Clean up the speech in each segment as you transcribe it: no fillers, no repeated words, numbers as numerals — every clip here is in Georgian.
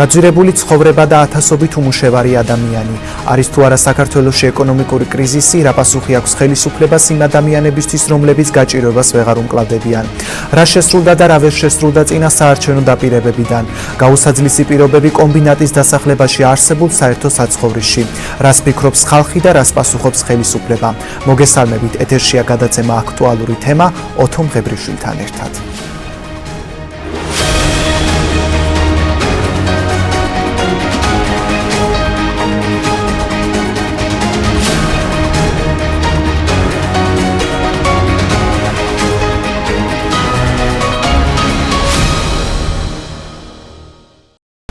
გაძვირებული ცხოვრება და ათასობით უმუშევარი ადამიანი. არის თუ არა საქართველოში ეკონომიკური კრიზისი, რა პასუხი აქვს ხელისუფლებას იმ ადამიანებისთვის, რომლებიც გაჭირვებას ვეღარ უმკლავდებიან. რა შესრულდა და რა ვერ შესრულდა წინა საარჩევნო დაპირებებიდან. გაუსაძლისი პირობები კომბინატის დასახლებაში არსებულ საერთო საცხოვრისში. რას ფიქრობს ხალხი და რას პასუხობს ხელისუფლება. მოგესალმებით, ეთერშია გადაცემა აქტუალური თემა ოთო მღებრიშვილთან ერთად.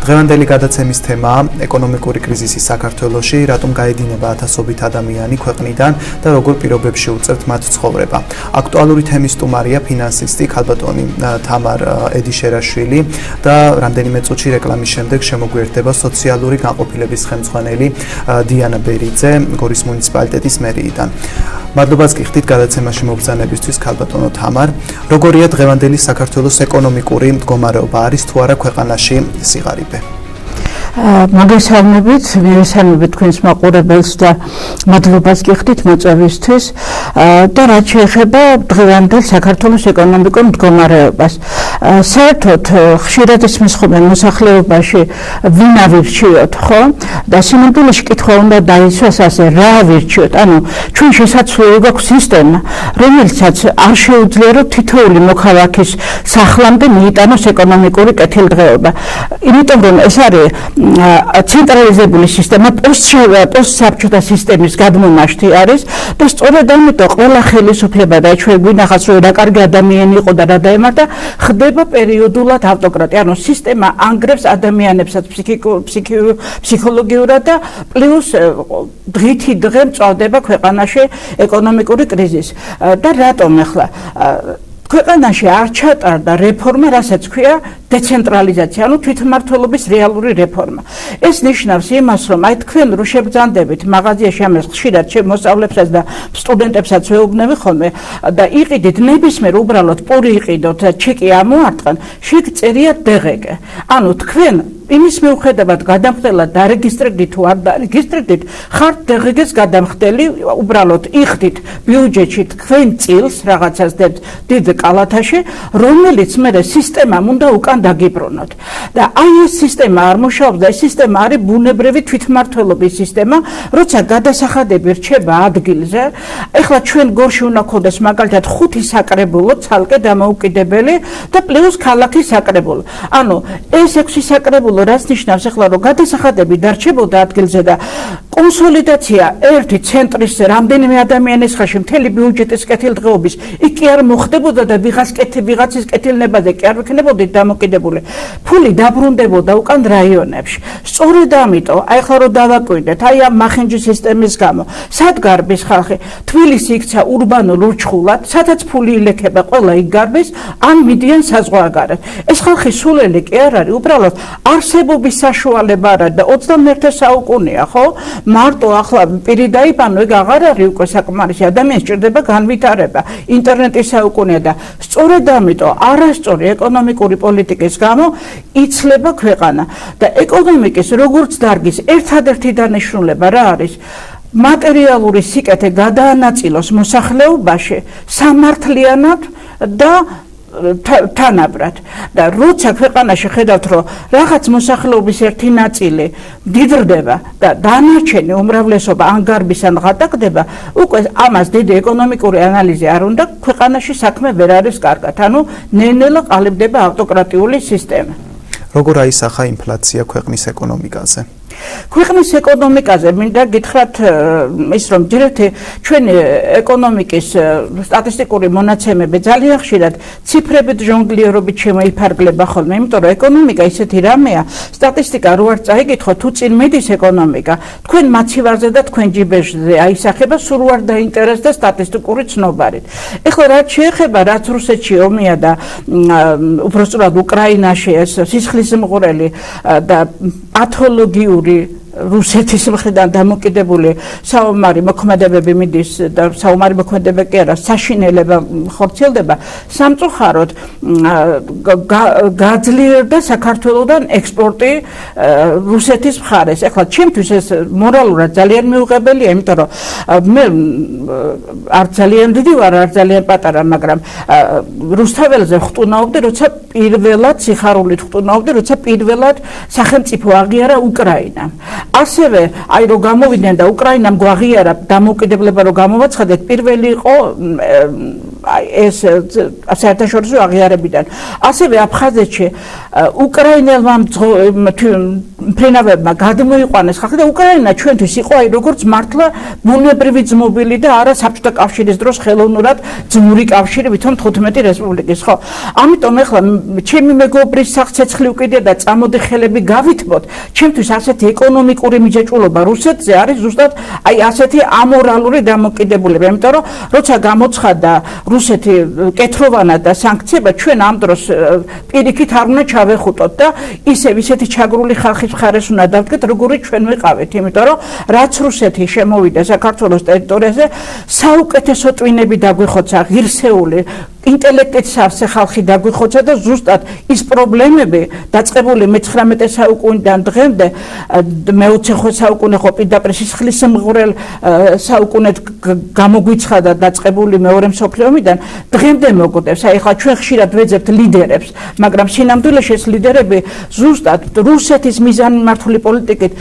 დღევანდელი გადაცემის თემაა ეკონომიკური კრიზისი საქართველოში, რატომ გაედინება ათასობით ადამიანი ქვეყნიდან და როგორ პირობებში უწევთ მათ ცხოვრება. აქტუალური თემის სტუმარია ფინანსისტი ქალბატონი თამარ ედიშერაშვილი და რამდენიმე წუთში რეკლამის შემდეგ შემოგვიერთდება სოციალური განყოფილების ხელმძღვანელი დიანა ბერიძე გორის მუნიციპალიტეტის მერიიდან. მადლობას გიხდით გადაცემაში მობრძანებისთვის ქალბატონო თამარ. როგორია დღევანდელი საქართველოს ეკონომიკური მდგომარეობა, არის თუ არა ქვეყანაში სიღარიბე? მოგესალმებით, მივესალმებით თქვენს მაყურებელს და მადლობას გიხდით მოწვევისთვის და რაც შეეხება დღევანდელ საქართველოს ეკონომიკურ მდგომარეობას. საერთოდ ხშირად ისმის ხოლმე მოსახლეობაში ვინ ავირჩიოთ, ხო? და სინამდვილეში კითხვა უნდა დაისვას ასე, რა ავირჩიოთ? ანუ ჩვენ შესაძლოა გვაქვს სისტემა, რომელიცაც არ შეუძლია რომ თითოეული მოქალაქის სახლამდე მიიტანოს ეკონომიკური კეთილდღეობა. იმიტომ რომ ეს არის ცენტრალიზებული სისტემა, პოსტსაბჭოთა სისტემის გადმომაშთი არის და სწორედ ამიტომ ყველა ხელისუფლება და ჩვენ გვინახავს რომ რა კარგი ადამიანი იყო და რა დაემართა, ხდება პერიოდულად ავტოკრატი. ანუ სისტემა ანგრევს ადამიანებსაც ფსიქოლოგიურად და პლუს დღითი დღე მწვავდება ქვეყანაში ეკონომიკური კრიზისი. და რატომ ახლა ქვეყანაში არ ჩატარდა რეფორმა, რასაც ქვია დეცენტრალიზაცია, ანუ თვითმმართველობის რეალური რეფორმა. ეს ნიშნავს იმას, რომ აი თქვენ რო შეგძანდებით მაღაზიაში ამას ხშირად მოსწავლებსაც და სტუდენტებსაც ვეუბნები ხოლმე და იყიდით ნებისმიერ უბრალოდ პური იყიდოთ, ჩეკი ამოარტყან, შეგწერია DGG. ანუ თქვენ იმის მიუხედავად გადამხდელად დარეგისტრირდით თუ არ დარეგისტრირდით, ხართ DGG-ს გადამხდელი, უბრალოდ იხდით ბიუჯეტში თქვენ წილს რაღაცას დიდ კალათაში, რომელიც მერე სისტემამ უნდა უკან დაგიბრუნოთ. და აი ეს სისტემა არ მუშაობს და ეს სისტემა არის ბუნებრივი თვითმმართველობის სისტემა, როცა გადასახადები რჩება ადგილზე. ეხლა ჩვენ გორში უნდა გქონდეს მაგალითად 5 საკრებულო ცალკე დამოუკიდებელი და პლუს ქალაქის საკრებულო. ანუ ეს 6 საკრებულო რაც ნიშნავს ახლა რომ გადასახადები დარჩებოდა ადგილზე და კონსოლიდაცია ერთი ცენტრის რამდენიმე ადამიანის ხარში მთელი ბიუჯეტის კეთილდღეობის იქ კი არ მოხდებოდა და ვიღაცის კეთილნებაზე კი არ ვიქნებოდით დამოკიდებული. ფული დაბრუნდებოდა უკან რაიონებში. სწორედ ამიტომ აი ახლა რომ დავაკვირდეთ, აი ამ მახინჯი სისტემის გამო, სად გარბის ხალხი? თბილისი იქცა ურბანულ ურჩხულად, სადაც ფული ილექება, ყველა იქ გარბის, ან მიდიან საზღვარგარეთ. ეს ხალხი სულელი კი არ არის, უბრალოდ არსებობის საშუალება არა და 21 საუკუნეა, ხო? მარტო ახლა პირი დაიბანო, ეგ აღარ არის უკვე საკმარისი, ადამიანს სჭირდება განვითარება, ინტერნეტის საუკუნეა და სწორედ ამიტომ არასწორი ეკონომიკური პოლიტიკის გამო იცლება ქვეყანა და ეკონომიკის როგორც დარგის ერთადერთი დანიშნულება რა არის? მატერიალური სიკეთე გადაანაწილოს მოსახლეობაში სამართლიანად და თანაბრად. და როცა ქვეყანაში ხედავთ რომ რაღაც მოსახლეობის ერთი ნაწილი დიდრდება და დანარჩენი უმრავლესობა ან გარბის ან ღატაკდება, უკვე ამას დიდი ეკონომიკური ანალიზი არ უნდა, ქვეყანაში საქმე ვერ არის კარგად. ანუ ნელ-ნელა ყალიბდება ავტოკრატიული სისტემა. როგორ აისახა ინფლაცია ქვეყნის ეკონომიკაზე? ქვეყნის ეკონომიკაზე მინდა გითხრათ ის რომ ჯერეთი ჩვენი ეკონომიკის სტატისტიკური მონაცემები ძალიან ხშირად ციფრებით ჟონგლიერობით შემოიფარგლება ხოლმე, იმიტომ რომ ეკონომიკა ისეთი რამეა, სტატისტიკა რო არ წაიგითხო, თუ წინ მიდის ეკონომიკა, თქვენ მაცივარზე და თქვენ ჯიბეშზე აისახება, სულ არ დაინტერესდა სტატისტიკური ცნობარით. ეხლა რაც შეეხება, რაც რუსეთში ომია და უბრალოდ უკრაინაში ეს სისხლისმღვრელი და პათოლოგიური რუსეთის მხრიდან დამოკიდებული საომარი მოქმედებები მიდის და საომარი მოქმედება კი არა, საშინელება ხორციელდება, სამწუხაროდ გაძლიერდა საქართველოსთან ექსპორტი რუსეთის მხარეს. ეხლა ჩემთვის ეს მორალურად ძალიან მიუღებელია, იმიტომ რომ მე არ ძალიან დიდი ვარ, არ ძალიან პატარა, მაგრამ რუსთაველზე ხტუნაობდი, როცა პირველად სიხარულით ხტუნაობდი, როცა პირველად სახელმწიფო აღიარა უკრაინამ. ასევე აი რომ გამოვიდნენ და უკრაინამ გვაღიარა დამოუკიდებლობა რომ გამოვაცხადეთ, პირველი იყო ეს საერთაშორისო აღიარებიდან. ასევე აფხაზეთში უკრაინელმა მფრინავებმა გადმოიყვანეს ხალხი და უკრაინა ჩვენთვის იყო აი როგორც მართლა ბუნებრივი ძმობილი და არა საბჭოთა კავშირის დროს ხელოვნურად ძმური კავშირი ვითომ 15 რესპუბლიკის, ხო? ამიტომ ეხლა ჩემი მეგობრის სახცეცხლი უკიდია და წამოდი ხელები გავითმოთ. ჩემთვის ასეთი ეკონომიკური მიჯაჭვულობა რუსეთზე არის ზუსტად აი ასეთი ამორალური დამოკიდებულება, იმიტომ რომ როცა გამოცხადდა რუსეთი კეთროვანად და სანქციებად, ჩვენ ამ დროს პირიქით არ უნდა ჩავეხუტოთ და ისეთი ჩაგრული ხალხის მხარეს უნდა დავდგეთ, როგორი ჩვენ ვიყავით, იმიტომ რომ რაც რუსეთი შემოვიდა საქართველოს ტერიტორიაზე, საუკეთესო ტვინები დაგვიხოცა, ღირსეული ინტელექტით სავსე ხალხი დაგვიხოცა და ზუსტად ის პრობლემები დაწყებული მე-19 საუკუნიდან დღემდე, მე-20 საუკუნე ხო პირდაპირ სისხლის სიმღვრელ საუკუნედ გამოგვიცხადა დაწყებული მეორე მსოფლიო ომიდან, დღემდე მოგვდევს. აი ხა ჩვენ ხშირად ვეძებთ ლიდერებს, მაგრამ სინამდვილეში ეს ლიდერები ზუსტად რუსეთის მიზანმიმართული პოლიტიკით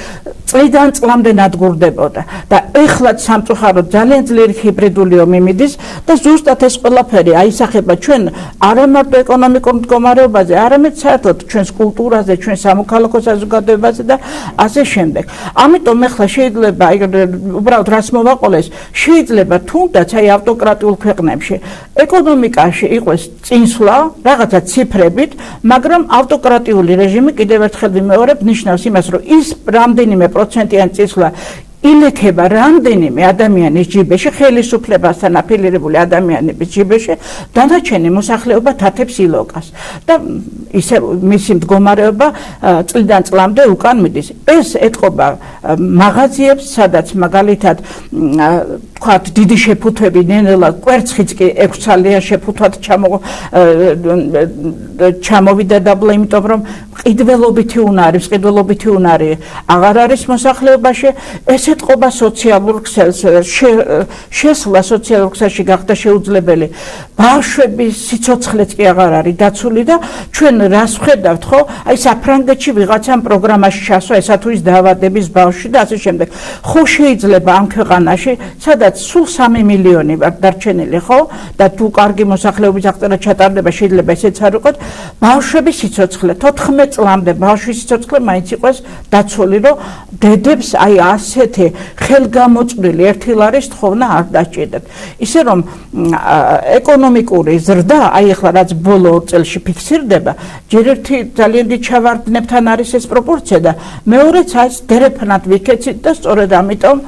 წლიდან წლამდე ნადგურდებოდა და ეხლა სამწუხაროდ ძალიან ძლიერი ჰიბრიდული ომი მიდის და ზუსტად ეს ყველაფერი აისახება ჩვენ არა მარტო ეკონომიკურ მდგომარეობაზე, არამედ საერთოდ ჩვენს კულტურაზე, ჩვენ სამოქალაქო საზოგადოებაზე და ასე შემდეგ. ამიტომ ეხლა შეიძლება აი უბრალოდ რას მოვაყოლეს, შეიძლება თუნდაც აი ავტოკრატიულ ქვეყნებში ეკონომიკაში იყოს წინსვლა რაღაცა ციფრებით, მაგრამ ავტოკრატიული რეჟიმი კიდევ ერთხელ ვიმეორებ ნიშნავს იმას, რომ ის რამდენიმე პროცენტიანი წინსვლა ილექება რამდენიმე ადამიანის ჯიბეში, ხელისუფლებასთან აფილირებული ადამიანების ჯიბეში, დანარჩენი მოსახლეობა თათებს ილოკას და ისე მისი მდგომარეობა წლიდან წლამდე უკან მიდის. ეს ეთყობა მაღაზიებს, სადაც მაგალითად თქვათ დიდი შეფუთვები ნენელა კვერცხიც კი 6 ცალიან შეფუთვად ჩამოვიდა დაბლა, იმიტომ რომ ყიდველობითი უნარი აღარ არის მოსახლეობაში. ეს ეთყობა სოციალურ ქსელს, შესვლა სოციალურ ქსელში გახდა შეუძლებელი. ბავშვების სიცოცხლეც კი აღარ არის დაცული და ჩვენ რას ვხედავთ, ხო? აი საფრანგეთში ვიღაცამ პროგრამაში ჩასვა ესა თუ ის დაავადების ბავშვი და ასე შემდეგ. ხო შეიძლება ამ ქვეყანაში, სადაც სულ 3 მილიონი ვარ დარჩენილი, ხო? და თუ კარგი მოსახლეობის აღწერა ჩატარდება, შეიძლება ესეც არ იყოს. ბავშვების სიცოცხლე 14 წლამდე ბავშვის სიცოცხლე მაინც იყოს დაცული, რომ დედებს აი ასეთი ხელგამოწვრილი ერთი ლარის თხოვნა არ დაჭირდათ. ისე რომ ეკონომიკური ზრდა, აი ახლა რაც ბოლო წელში ფიქსირდება, ჯერ ერთი ძალიან დიდ ჩავარდნებთან არის ეს პროპორცია და მეორეც არის დერეფნად ვიქეცით და სწორედ ამიტომ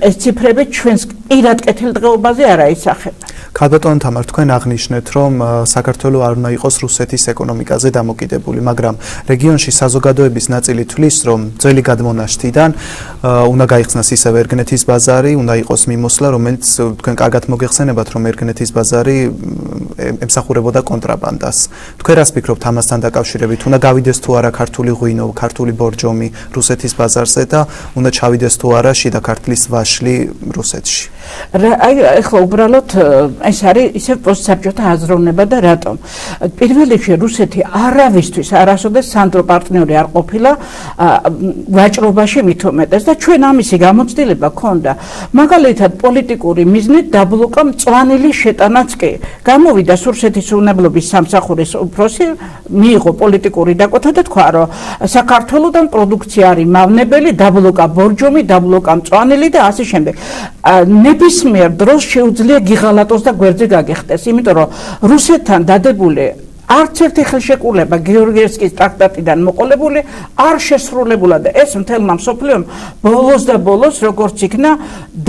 ეს ციფრები ჩვენს პირად კეთილდღეობაზე არ აისახება. ქალბატონ თამარ, თქვენ აღნიშნეთ, რომ საქართველოს არ უნდა იყოს რუსეთის ეკონომიკაზე დამოკიდებული, მაგრამ რეგიონში საზოგადოების ნაწილი თვლის, რომ ძველი გადმონაშთიდან უნდა გაიხსნას ისევ ერგნეთის ბაზარი, უნდა იყოს მიმოსვლა, რომელიც თქვენ კარგად მოგეხსენებათ, რომ ერგნეთის ბაზარი ემსახურებოდა კონტრაბანდას. თქვენ რას ფიქრობთ ამასთან დაკავშირებით? უნდა გავიდეს თუ არა ქართული ღვინო, ქართული ბორჯომი რუსეთის ბაზარზე და უნდა ჩავიდეს თუ არა შიდა ქართლის ვაშლი რუსეთში? აი ახლა უბრალოდ ეს არის ისევ პოსტსაბჭოთა აზროვნება და რატომ? პირველ რიგში რუსეთი არავისთვის არასოდეს სანდრო პარტნიორი არ ყოფილა ვაჭრობაში მით უმეტეს და ჩვენ ამისი გამოცდილება ქონდა. მაგალითად პოლიტიკური მიზნით დაბლოკა მწვანილი შეტანაც კი. გამოვიდა რუსეთის უნებლობის სამსახურის უფროსი, მიიღო პოლიტიკური დაკვეთა და თქვა, რომ საქართველოსთან პროდუქცია არის მავნებელი, დაბლოკა ბორჯომი, დაბლოკა მწვანილი და ასე შემდეგ. ნებისმიერ დროს შეუძლია გიღალატოს და გვერდზე გაგეხტეს, იმიტომ რომ რუსეთთან დადებული არც ერთი ხელშეკრულება გეორგიევსკის ტრაქტატიდან მოყოლებული არ შესრულებულა და ეს მთელმა მსოფლიომ ბოლოს და ბოლოს როგორც იქნა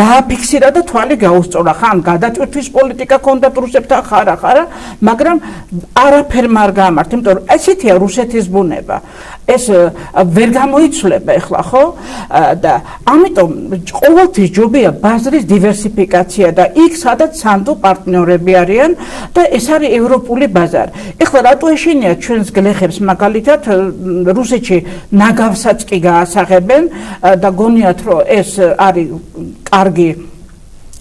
დააფიქსირა და თვალი გაუსწორა ხან გადაჭრვის პოლიტიკა ჰქონდათ რუსებთან ხარა მაგრამ არაფერმა არ გაამართ იმიტომ რომ ესეთია რუსეთის ბუნება ეს ვერ გამოიცვლება ეხლა ხო და ამიტომ ყოველთვის ჯობია ბაზრის დივერსიფიკაცია და იქ სადაც სანდო პარტნიორები არიან და ეს არის ევროპული ბაზარი ეხლა რატო ეშინია ჩვენს გლეხებს მაგალითად რუსეთში ნაგავსაც კი გაასაღებენ და გონიათ რომ ეს არის კარგი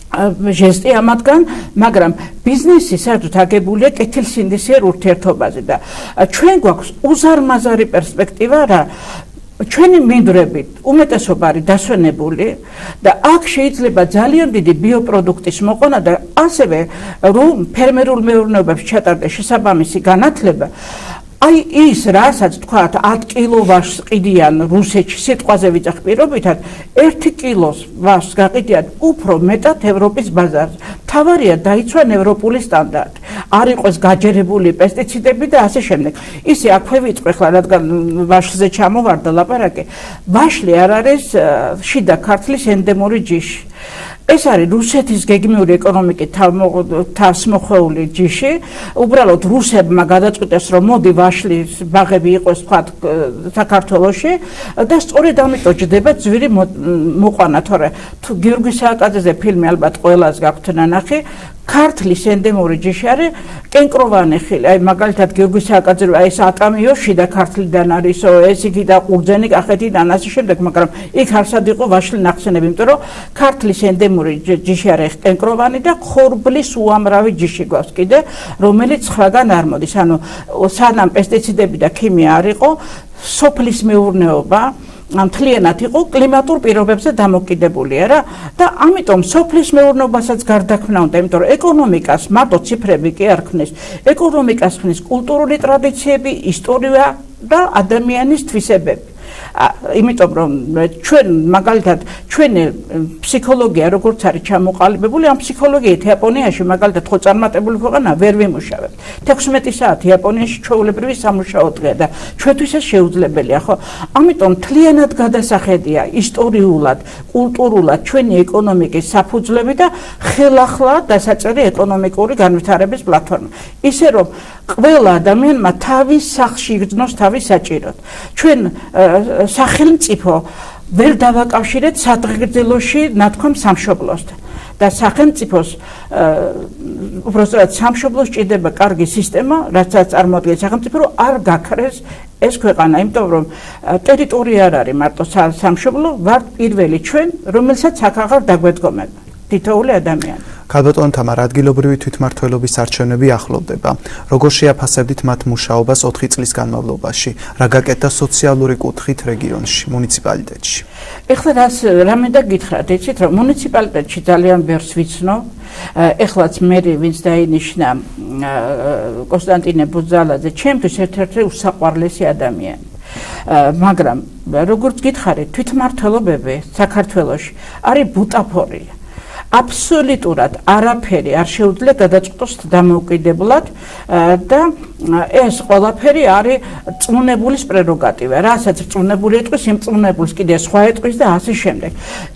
ჟესტი ამათგან, მაგრამ ბიზნესი საერთოდ აგებულია კეთილსინდისიერ ურთიერთობაზე და ჩვენ გვაქვს უზარმაზარი პერსპექტივა რა ჩვენი მინდვრებით უმეტესობა არის დასვენებული და აქ შეიძლება ძალიან დიდი ბიოპროდუქტის მოყვანა და ასევე რომ ფერმერულ მეურნეობებს ჩატარდეს შესაბამისი განათლება აი ის რასაც თქვათ 10 კილო ვაშს ყიდიან რუსეთში სიტყვაზე ვიძახ პირობითად 1 კილოს ვაშს გაყიდიან უფრო მეტად ევროპის ბაზარზე. თავარია დაიცვან ევროპული სტანდარტი. არ იყოს გაჯერებული პესტიციდები და ასე შემდეგ. ისე აქვე ვიწყო ხლა რადგან ვაშზე ჩამოვარდა ლაპარაკი. ვაშლი არ არის შიდა ქართლის ენდემური ჯიში. ეს არის რუსეთის გეგმიური ეკონომიკის თავსმოხვეული ჯიში. უბრალოდ რუსებმა გადაწყვიტეს რომ მოდი ვაშლის ბაღები იყოს თქვა საქართველოში და სწორედ ამიტომ ჯდება ძვირი მოყვანა თორე თუ გიორგი სააკაძეზე ფილმი ალბათ ყველას გაქვთ ნანახი ქართლის ენდემური ჯიში არის კენკროვანი ხილი. აი მაგალითად გიორგი სააკაძე აი ეს ატამიო შიდა ქართლიდან არისო ეს იგი და ყურძენი კახეთიდან ასე შემდეგ მაგრამ იქ არსად იყო ვაშლი ნახსენები იმიტომ რომ ქართლის ენდემური ჯიში არის კენკროვანი და ხორბლის უამრავი ჯიში გვაქვს კიდე რომელიც ხრაგან არ მოდის ანუ სანამ პესტიციდები და ქიმია არ იყო სოფლის მეურნეობა მთლიანად იყო კლიმატურ პირობებზე დამოკიდებულია რა და ამიტომ სოფლის მეურნეობასაც გარდაქმნა უნდა იმიტომ რომ ეკონომიკას მარტო ციფრები კი არ ქმნის ეკონომიკას ქმნის კულტურული ტრადიციები ისტორია და ადამიანის თვისებები იმიტომ რომ ჩვენ მაგალითად ჩვენი ფსიქოლოგია როგორც არის ჩამოყალიბებული ამ ფსიქოლოგიით იაპონიაში მაგალითად ხო წარმატებული ქვეყანა ვერ ვიმუშავებთ 16 საათი იაპონიაში ჩვეულებრივი სამუშაო დღეა და ჩვენთვის ეს შეუძლებელია ხო ამიტომ მთლიანად გადასახედია ისტორიულად კულტურულად ჩვენი ეკონომიკის საფუძვლები და ხელახლა დასაწერი ეკონომიკური განვითარების პლატფორმა ისე რომ ყველა ადამიანმა თავის სახლში იგრძნოს თავის საჭიროდ ჩვენ სახელმწიფო ვერ დავაკავშირეთ სადღეგრძელოში ნათქვამ სამშობლოსთან და სახელმწიფოს უბრალოდ სამშობლოს ჭირდება კარგი სისტემა რასაც წარმოადგენს სახელმწიფო რომ არ გაქრეს ეს ქვეყანა იმიტომ რომ ტერიტორია არ არის მარტო სამშობლო ვართ პირველი ჩვენ რომელსაც აქ აღარ დაგვედგომება თითოეული ადამიანი ქალბატონ თამარა ადგილობრივი თვითმმართველობის არჩევნები ახლოვდება. როგორ შეაფასებდით მათ მუშაობას 4 წლის განმავლობაში? რა გაკეთდა სოციალური კუთხით რეგიონში, მუნიციპალიტეტში? ეხლა რამე და გითხრათ, იცით რომ მუნიციპალიტეტში ძალიან ბევრს ვიცნო. ეხლაც მერი ვინც დაინიშნა კონსტანტინე ბუძალაძე, ჩემთვის ერთ-ერთი უსაყვარლესი ადამიანი. მაგრამ როგორც გითხარით, თვითმმართველობები საქართველოში არის ბუტაფორია. აბსოლუტურად არაფერი არ შეუძლია გადაწყვეტოს დამოუკიდებლად და ეს ყველაფერი არის წუნებულის პრეროგატივა. რასაც წუნებული ეტყვის, იმ წუნებულს კიდე სხვა ეტყვის და ასე შემდეგ.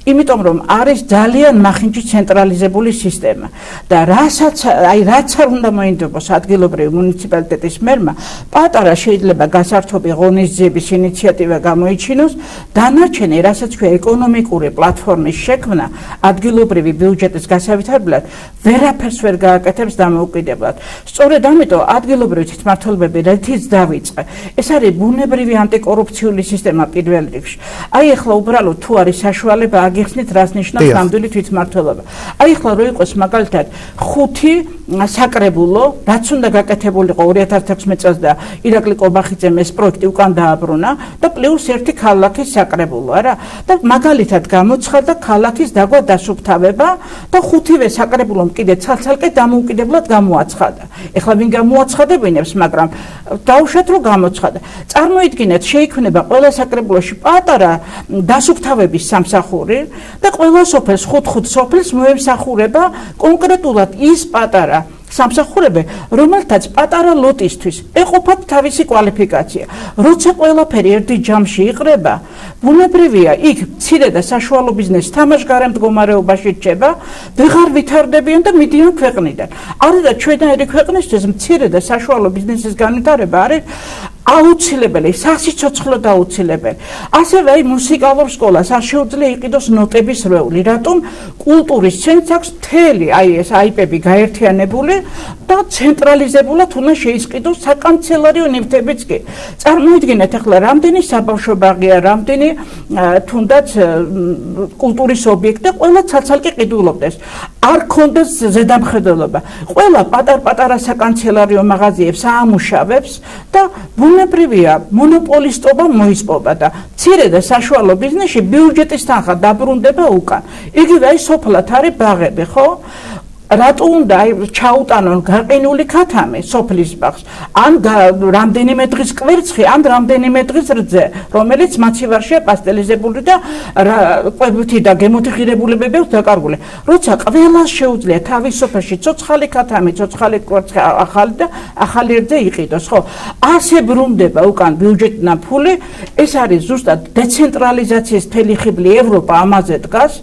იმიტომ რომ არის ძალიან მახინჯი ცენტრალიზებული სისტემა და რაც არ უნდა მოინდობოს ადგილობრივი მუნიციპალიტეტის მერმა, პატარა შეიძლება გასართობი ღონისძიების ინიციატივა გამოიჩინოს, დანარჩენი, რასაც ქვია ეკონომიკური პლატფორმის შექმნა ადგილობრივი ბიუჯეტის გასავითარებლად ვერაფერს ვერ გააკეთებს დამოუკიდებლად. სწორედ ამიტომ ადგილობრივი თვითმმართველობები რითიც დავიწყე. ეს არის ბუნებრივი ანტიკორუფციული სისტემა პირველ რიგში. აი ახლა უბრალოდ თუ არის საშუალება აგიხსნით რას ნიშნავს ნამდვილი თვითმმართველობა. აი ახლა რო იყოს მაგალითად 5 საკრებულო, რაც უნდა გაკეთებულიყო 2016 წელს და ირაკლი კობახიძემ ეს პროექტი უკან დააბრუნა და პლუს 1 ქალაქის საკრებულო არა და მაგალითად გამოცხადა ქალაქის დაგვა დასუფთავება და 5-ვე საკრებულომ კიდე ცალ-ცალკე დამოუკიდებლად გამოაცხადა. ეხლა ვინ გამოაცხადებინებს, მაგრამ დაუშვათ რომ გამოცხადა. წარმოიდგინეთ, შეიქმნება ყველა საკრებულოში პატარა დასუფთავების სამსახური და ყველა სოფელს 5 სოფელს მოემსახურება კონკრეტულად ის პატარა სამსახურები, რომელთაც პატარა ლოტისთვის ეყოფათ თავისი კვალიფიკაცია. როცა ყველაფერი ერთი ჯამში იყრება, ბუნებრივია, იქ მცირე და საშუალო ბიზნესი თამაშგარე მდგომარეობაში რჩება, ვეღარ ვითარდებიან და მიდიან ქვეყნიდან. არა და ჩვენაირი ქვეყნისთვის მცირე და საშუალო ბიზნესის განვითარება არის აუცილებელი, სასიცოცხლოდ აუცილებელი. ასევე აი მუსიკალურ სკოლას არ შეუძლია იყიდოს ნოტების რეული, რატომ კულტურის ცენტრს აქვს მთელი აი ეს აიპები გაერთიანებული და ცენტრალიზებულად უნდა შეისყიდოს საკანცელერიო ნივთებიც კი. წარმოიდგინეთ ახლა რამდენი საბავშვო ბაღია, რამდენი თუნდაც კულტურის ობიექტი ყველა ცალ-ცალკე ყიდულობდეს. არ ქონდეს ზედამხედველობა. ყველა პატარ-პატარა საკანცელერიო მაღაზიებს აამუშავებს და ბუნებრივია, მონოპოლისტობა მოისპობა და მცირე და საშუალო ბიზნესში ბიუჯეტის თანხა დაბრუნდება უკან. იგივე აი სოფლად არის ბაღები, ხო? რატო უნდა ჩაუტანონ გაყინული ქათამი სოფლის ბაღს, ან რამდენიმე დღის კვერცხი, ან რამდენიმე დღის რძე, რომელიც მაცივარშია პასტელიზებული და ყვევითი და გემოთღირებულებები აქვს დაკარგული. როცა ყველას შეუძლია თავის სოფელში ცოცხალი ქათამი, ცოცხალი კვერცხი, ახალი და ახალი რძე იყიდოს, ხო? ასე ბრუნდება უკან ბიუჯეტიდან ფული, ეს არის ზუსტად დეცენტრალიზაციის მთელი ხიბლი ევროპა ამაზე დგას,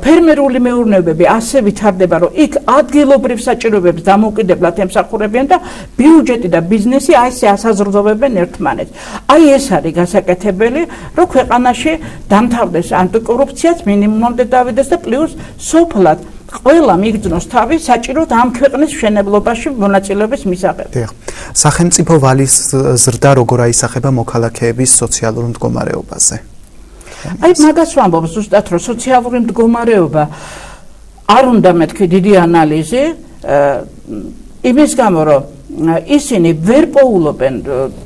ფერმერული მეურნეობები ასე ვითარდება, რომ იქ ადგილობრივ საჭიროებებს დამოუკიდებლად ემსახურებიან და ბიუჯეტი და ბიზნესი ასე ასაზრდოვებენ ერთმანეთს. აი ეს არის გასაკეთებელი, რომ ქვეყანაში დამთავრდეს ანტიკორუფციაც, მინიმუმამდე დავიდეს და პლუს სოფლად ყველა მიგრძნოს თავი საჭიროდ ამ ქვეყნის მშენებლობაში მონაწილეობის მისაღებ. სახელმწიფო ვალის ზრდა როგორ აისახება მოქალაქეების სოციალურ მდგომარეობაზე? აი მაგას ვამბობ ზუსტად, რომ სოციალური მდგომარეობა არ უნდა მეთქი დიდი ანალიზი, იმის გამო, რომ ისინი ვერ პოულობენ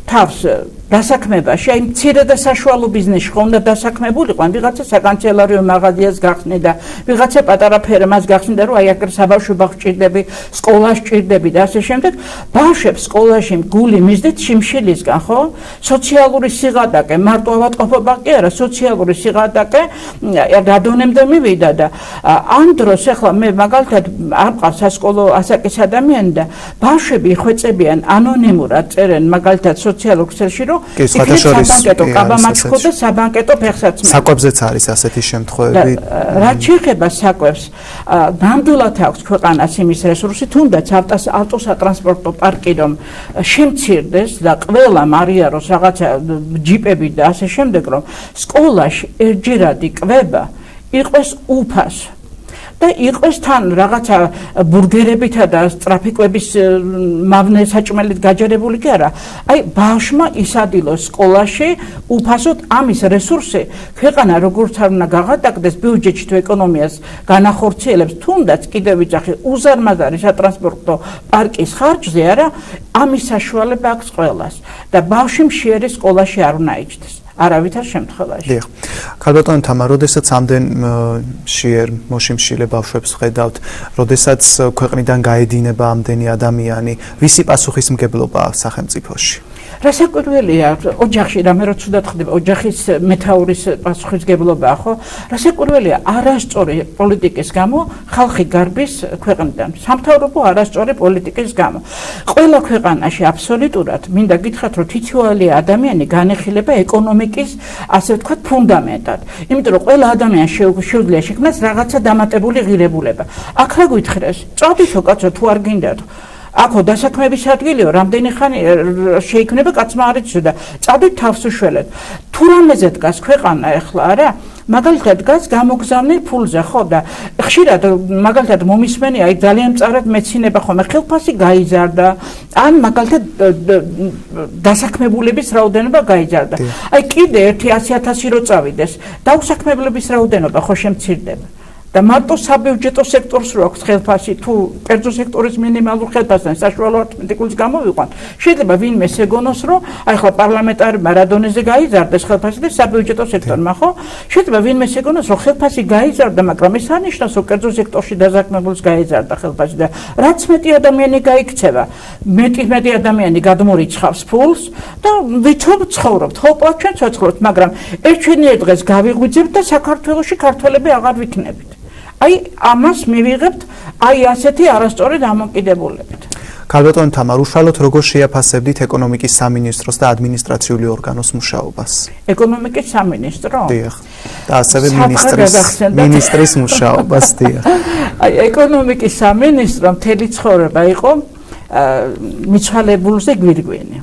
თავს დასაქმებაში, აი მცირე და საშუალო ბიზნესში ხო უნდა დასაქმებულიყო, ვიღაცა საკანცელერიო მაღაზიას გახსნი და ვიღაცა პატარა ფერმას გახსნი და რომ აი აქ საბავშვო ბაღს ჭირდები, სკოლას ჭირდები და ასე შემდეგ. ბავშვებს სკოლაში გული მისდეთ შიმშილისგან, ხო? სოციალური სიღატაკე, მარტო ავადმყოფობა კი არა, სოციალური სიღატაკე რადონემდე მივიდა და ამ დროს ახლა მე მაგალითად არ მყავს სასკოლო ასაკის ადამიანი და ბავშვები იხვეწებიან ანონიმურად წერენ მაგალითად სოციალურ ქსელში, რომ საბანკეტო კაბამაჩხო და საბანკეტო ფეხსაცმელი. საკვებზეც არის ასეთი შემთხვევები. რაც შეეხება საკვებს, ნამდვილად აქვს ქვეყანას იმის რესურსი, თუნდაც ავტოსატრანსპორტო პარკი რომ შემცირდეს და ყველა მარიაროს რაღაცა ჯიპები და ასე შემდეგ, რომ სკოლაში ერთჯერადი კვება იყოს უფასო. და იყოს თან რაღაცა ბურგერებითა და ტრაფიკების მავნე საჭმელით გაჯერებული კი არა. აი ბავშვმა ისადილოს სკოლაში უფასოდ ამის რესურსი ქვეყანა როგორც არ უნდა გაღატაკდეს ბიუჯეტში თუ ეკონომიას განახორციელებს, თუნდაც კიდევ ვიძახი უზარმაზარი სატრანსპორტო პარკის ხარჯზე არა, ამის საშუალება აქვს ყველას და ბავშვი მშიერი სკოლაში არ უნდა იჯდეს. არავითარ შემთხვევაში. დიახ. ქალბატონო თამა, როდესაც ამდენ მშიერ მოშიმშილე ბავშვებს ხედავთ, როდესაც ქვეყნიდან გაედინება ამდენი ადამიანი, ვისი პასუხისმგებლობაა სახელმწიფოში? რასაკვირველია, ოჯახში რამე რო ცუდად ხდება, ოჯახის მეთაურის პასუხისმგებლობაა, ხო? რასაკვირველია, არასწორი პოლიტიკის გამო ხალხი გარბის ქვეყნიდან. სამთავრობო არასწორი პოლიტიკის გამო. ყველა ქვეყანაში აბსოლუტურად მინდა გითხრათ, რომ თითოეული ადამიანი განეხილება ეკონომიკის, ასე ვთქვათ, ფუნდამენტად. იმიტომ რომ ყველა ადამიანს შეუძლია შექმნას რაღაცა დამატებული ღირებულება. აქ რა გითხრეს? წავდითო კაცო, თუ არ გინდათ. აქო დასაქმების ადგილიო, რამდენი ხანი შეიქმნება კაცმა არ იცოდა და წავდით თავს უშველეთ. თუ რამეზე დგას ქვეყანა ახლა არა? მაგალითად დგას გამოგზავნილ ფულზე, ხო და ხშირად მაგალითად მომისმენი აი ძალიან მწარად მეცინება ხოლმე ხელფასი გაიზარდა, ან მაგალითად დასაქმებულების რაოდენობა გაიზარდა. აი კიდე 100,000 რო წავიდეს, დაუსაქმებლების რაოდენობა ხო შემცირდება. და მარტო საბიუჯეტო სექტორს რო აქვს ხელფასი, თუ კერძო სექტორის მინიმალურ ხელფასთან საშუალო არტიკულის გამოვიყვან, შეიძლება ვინმე ეგონოს, რომ აი ხლა პარლამენტარმა რადონეზე გაიზარდეს ხელფასი და საბიუჯეტო სექტორმა, ხო? შეიძლება ვინმე ეგონოს, რომ ხელფასი გაიზარდა, მაგრამ ეს არნიშნავს, რომ კერძო სექტორში დაზაქმებულს გაიზარდა ხელფასი და რაც მეტი ადამიანი გაიქცევა, მეტი ადამიანი გადმორიცხავს ფულს და ვითომ ცხოვრობთ, ხო, ჩვენ ცოცხლობთ, მაგრამ ერთ ჩვენი დღეს გავიღვიძებთ და საქართველოში ქართველები აღარ ვიქნებით. აი ამას მივიღებთ აი ასეთი არასწორი დამოკიდებულებით. ქალბატონი თამარ, უშუალოდ როგორ შეაფასებდით ეკონომიკის სამინისტროს და ადმინისტრაციული ორგანოს მუშაობას? ეკონომიკის სამინისტრო? დიახ. და ასევე მინისტრის მუშაობას, დიახ. აი ეკონომიკის სამინისტრო მთელი ცხოვრება იყო მიცვალებულზე გვირგვინი.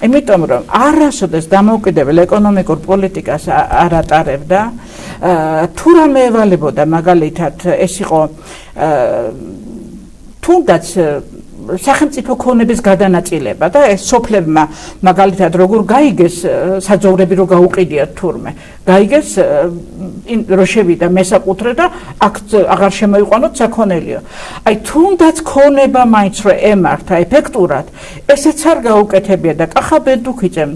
იმიტომ რომ არასოდეს დამოუკიდებელ ეკონომიკურ პოლიტიკას არ ატარებდა, თუ რამე ევალებოდა მაგალითად ეს იყო თუნდაც სახელმწიფო ქონების გადანაწილება და ეს სოფლებმა მაგალითად როგორ გაიგეს საძოვრები რო გაუყიდიათ თურმე გაიგეს რო შევიდა მესაკუთრე და აქ აღარ შემოიყვანოთ საქონელიო აი თუნდაც ქონება მაინც რო ემართა ეფექტურად ესეც არ გაუკეთებია და კახაბედუქიძემ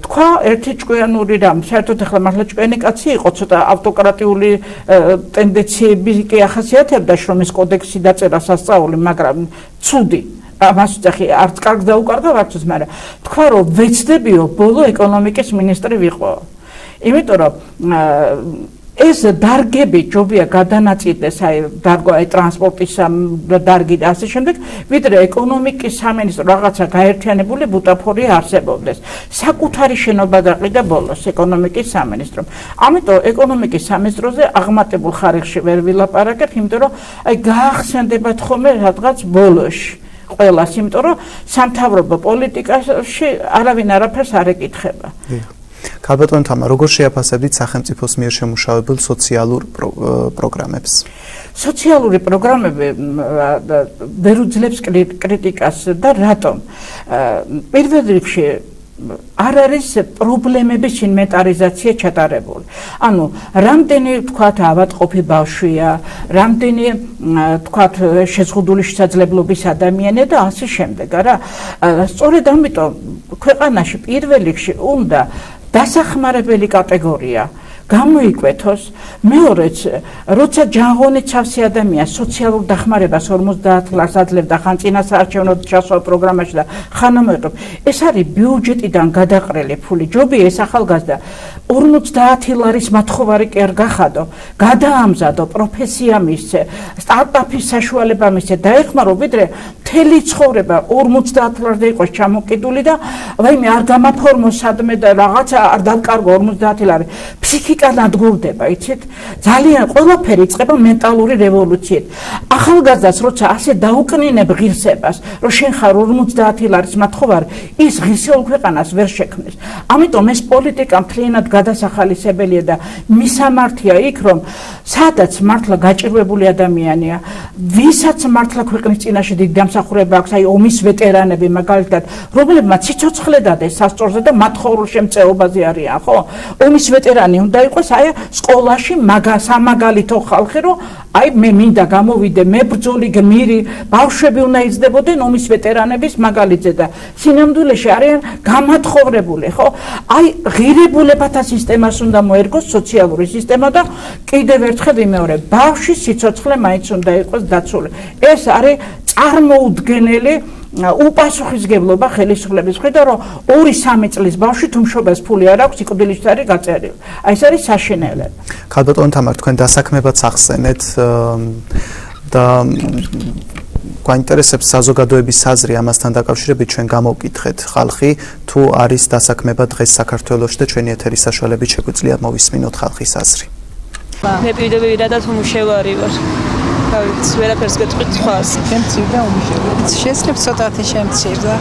თქვა ერთი ჭკვიანური რამ საერთოდ ახლა მართლა ჭკვიანი კაცი იყო ცოტა ავტოკრატიული ტენდენციები კი ახასიათებდა შრომის კოდექსი დაწერა სასწაული მაგრამ ცუდი ამას ვწახი არც კარგ დაუკარგა არც მაგრამ თქვა რომ ვეცდებიო ბოლო ეკონომიკის მინისტრი ვიყო იმიტომ რომ ეს დარგები ჯობია გადანაწილდეს აი დარგო აი ტრანსპორტის დარგი და ასე შემდეგ ვიდრე ეკონომიკის სამინისტრო რაღაცა გაერთიანებული ბუტაფორი არსებობდეს საკუთარი შენობა დაყიდა ბოლოს ეკონომიკის სამინისტრომ ამიტომ ეკონომიკის სამინისტროზე აღმატებულ ხარისხში ვერ ვილაპარაკებ იმიტომ რომ აი გაახსენდებათ ხოლმე რაღაც ბოლოში ყველას იმიტომ რომ სამთავრობო პოლიტიკაში არავინ არაფერს არ ეკითხება ქალბატონი თამარ, როგორ შეაფასებდით სახელმწიფოს მიერ შემუშავებულ სოციალურ პროგრამებს? სოციალური პროგრამები ვერ უძლებს კრიტიკას და რატომ? პირველ რიგში არ არის პრობლემების ინვენტარიზაცია ჩატარებული. ანუ რამდენი თქვათ ავადმყოფი ბავშვია, რამდენი თქვათ შეზღუდული შესაძლებლობის ადამიანია და ასე შემდეგ, არა? სწორედ ამიტომ ქვეყანაში პირველ რიგში უნდა დასახმარებელი კატეგორია გამოიკვეთოს მეორეც როცა ჯანღონით სავსე ადამიანს სოციალურ დახმარებას 50 ლარს აძლევდა ხან წინასაარჩევნო ჩასვლა პროგრამაში და ხან ამოეყრობ ეს არის ბიუჯეტიდან გადაყრილი ფული ჯობია ეს ახალგაზრდა 50 ლარის მათხოვარი კი არ გახადო გადაამზადო პროფესია მისცე სტარტაპის საშუალება მისცე დაეხმარო ვიდრე მთელი ცხოვრება 50 ლარზე იყოს ჩამოკიდული და ვაიმე არ გამაფორმო სადმე და რაღაცა არ დაკარგო 50 ლარი ფსიქიკა ნადგურდება, იცით? ძალიან ყველაფერი იწყება მენტალური რევოლუციით. ახალგაზრდას როცა ასე დაუკნინებ ღირსებას, რომ შენ ხარ 50 ლარის მათხოვარი, ის ღირსეულ ქვეყანას ვერ შექმნის. ამიტომ ეს პოლიტიკა მთლიანად გადასახალისებელია და მისამართია იქ, რომ სადაც მართლა გაჭირვებული ადამიანია, ვისაც მართლა ქვეყნის წინაშე დიდი დამსახურება აქვს, აი ომის ვეტერანები მაგალითად, რომლებმაც სიცოცხლე დადეს სასწორზე და მათხოვრულ შემწეობაზე არიან, ხო? ომის ვეტერანი უნდა იყოს აი სკოლაში სამაგალითო ხალხი რომ აი მე მინდა გამოვიდე მებრძოლი გმირი ბავშვები უნდა იზრდებოდნენ ომის ვეტერანების მაგალითზე და სინამდვილეში არიან გამათხოვრებული ხო აი ღირებულებათა სისტემას უნდა მოერგოს სოციალური სისტემა და კიდევ ერთხელ ვიმეორებ ბავშვის სიცოცხლე მაინც უნდა იყოს დაცული ეს არის წარმოუდგენელი უპასუხისგებლობა ხელისუფლების მხრიდან რომ 2-3 წლის ბავშვი თუმშობას ფული არ აქვს სიკვდილით არის გაწერილი. აი ეს არის საშინელება. ქალბატონი თამარ თქვენ დასაქმებაც ახსენეთ და გვაინტერესებს საზოგადოების აზრი ამასთან დაკავშირებით ჩვენ გამოვკითხეთ ხალხი თუ არის დასაქმება დღეს საქართველოში და ჩვენი ეთერის საშუალებით შეგვიძლია მოვისმინოთ ხალხის აზრი. მე პირდაპირადაც უმუშევარი ვარ. თავის ვერაფერს გეტყვით სხვას. შემცირდა უმუშევრობა. შეიძლება ცოტათი შემცირდა.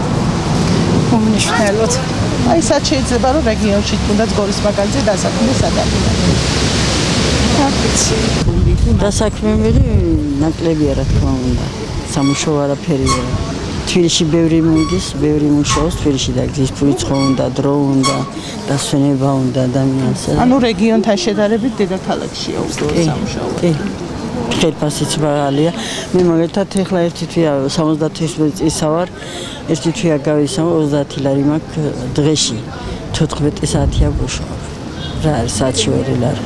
უმნიშვნელოდ. აი სად შეიძლება რომ რეგიონში თუნდაც გორის მაგალითზე დასაქმდეს ადამიანები. დასაქმებელი ნაკლებია რა თქმა უნდა. სამუშაო არაფერი არა. თბილისში ბევრი მოდის, ბევრი მუშაობს თბილისში და გზის ფულიც ხო უნდა, დრო უნდა, დასვენება უნდა ადამიანს. ანუ რეგიონთან შედარებით დედაქალაქშია უბრალოდ სამუშაო. კი. ხელფასიც მაღალია. მე მაგალითად ეხლა ერთი თვია 71 წელსა ვარ. ერთი თვია გავისამო 30 ლარი მაქვს დღეში. 14 საათია ვუშაობ. რა არის საჩივერილი არ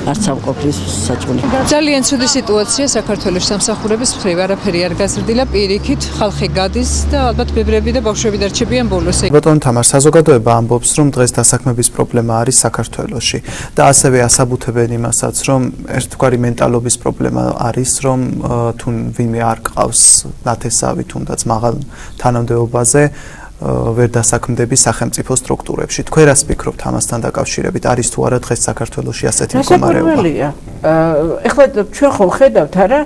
არც ამყოფის საჭმელი. ძალიან ცუდი სიტუაცია საქართველოს სამსახურების მხრივ, არაფერი არ გაზრდილა, პირიქით ხალხი გადის და ალბათ ბებრები და ბავშვები დარჩებიან ბოლოს. ბატონ თამარ, საზოგადოება ამბობს, რომ დღეს დასაქმების პრობლემა არის საქართველოში და ასევე ასაბუთებენ იმასაც, რომ ერთგვარი მენტალობის პრობლემა არის, რომ თუ ვინმე არ ყავს ნათესავი თუნდაც მაღალ თანამდებობაზე ვერ დასაქმდები სახელმწიფო სტრუქტურებში. თქვენ რას ფიქრობთ ამასთან დაკავშირებით? არის თუ არა დღეს საქართველოში ასეთი მდგომარეობა? ეხლა ჩვენ ხო ხედავთ არა?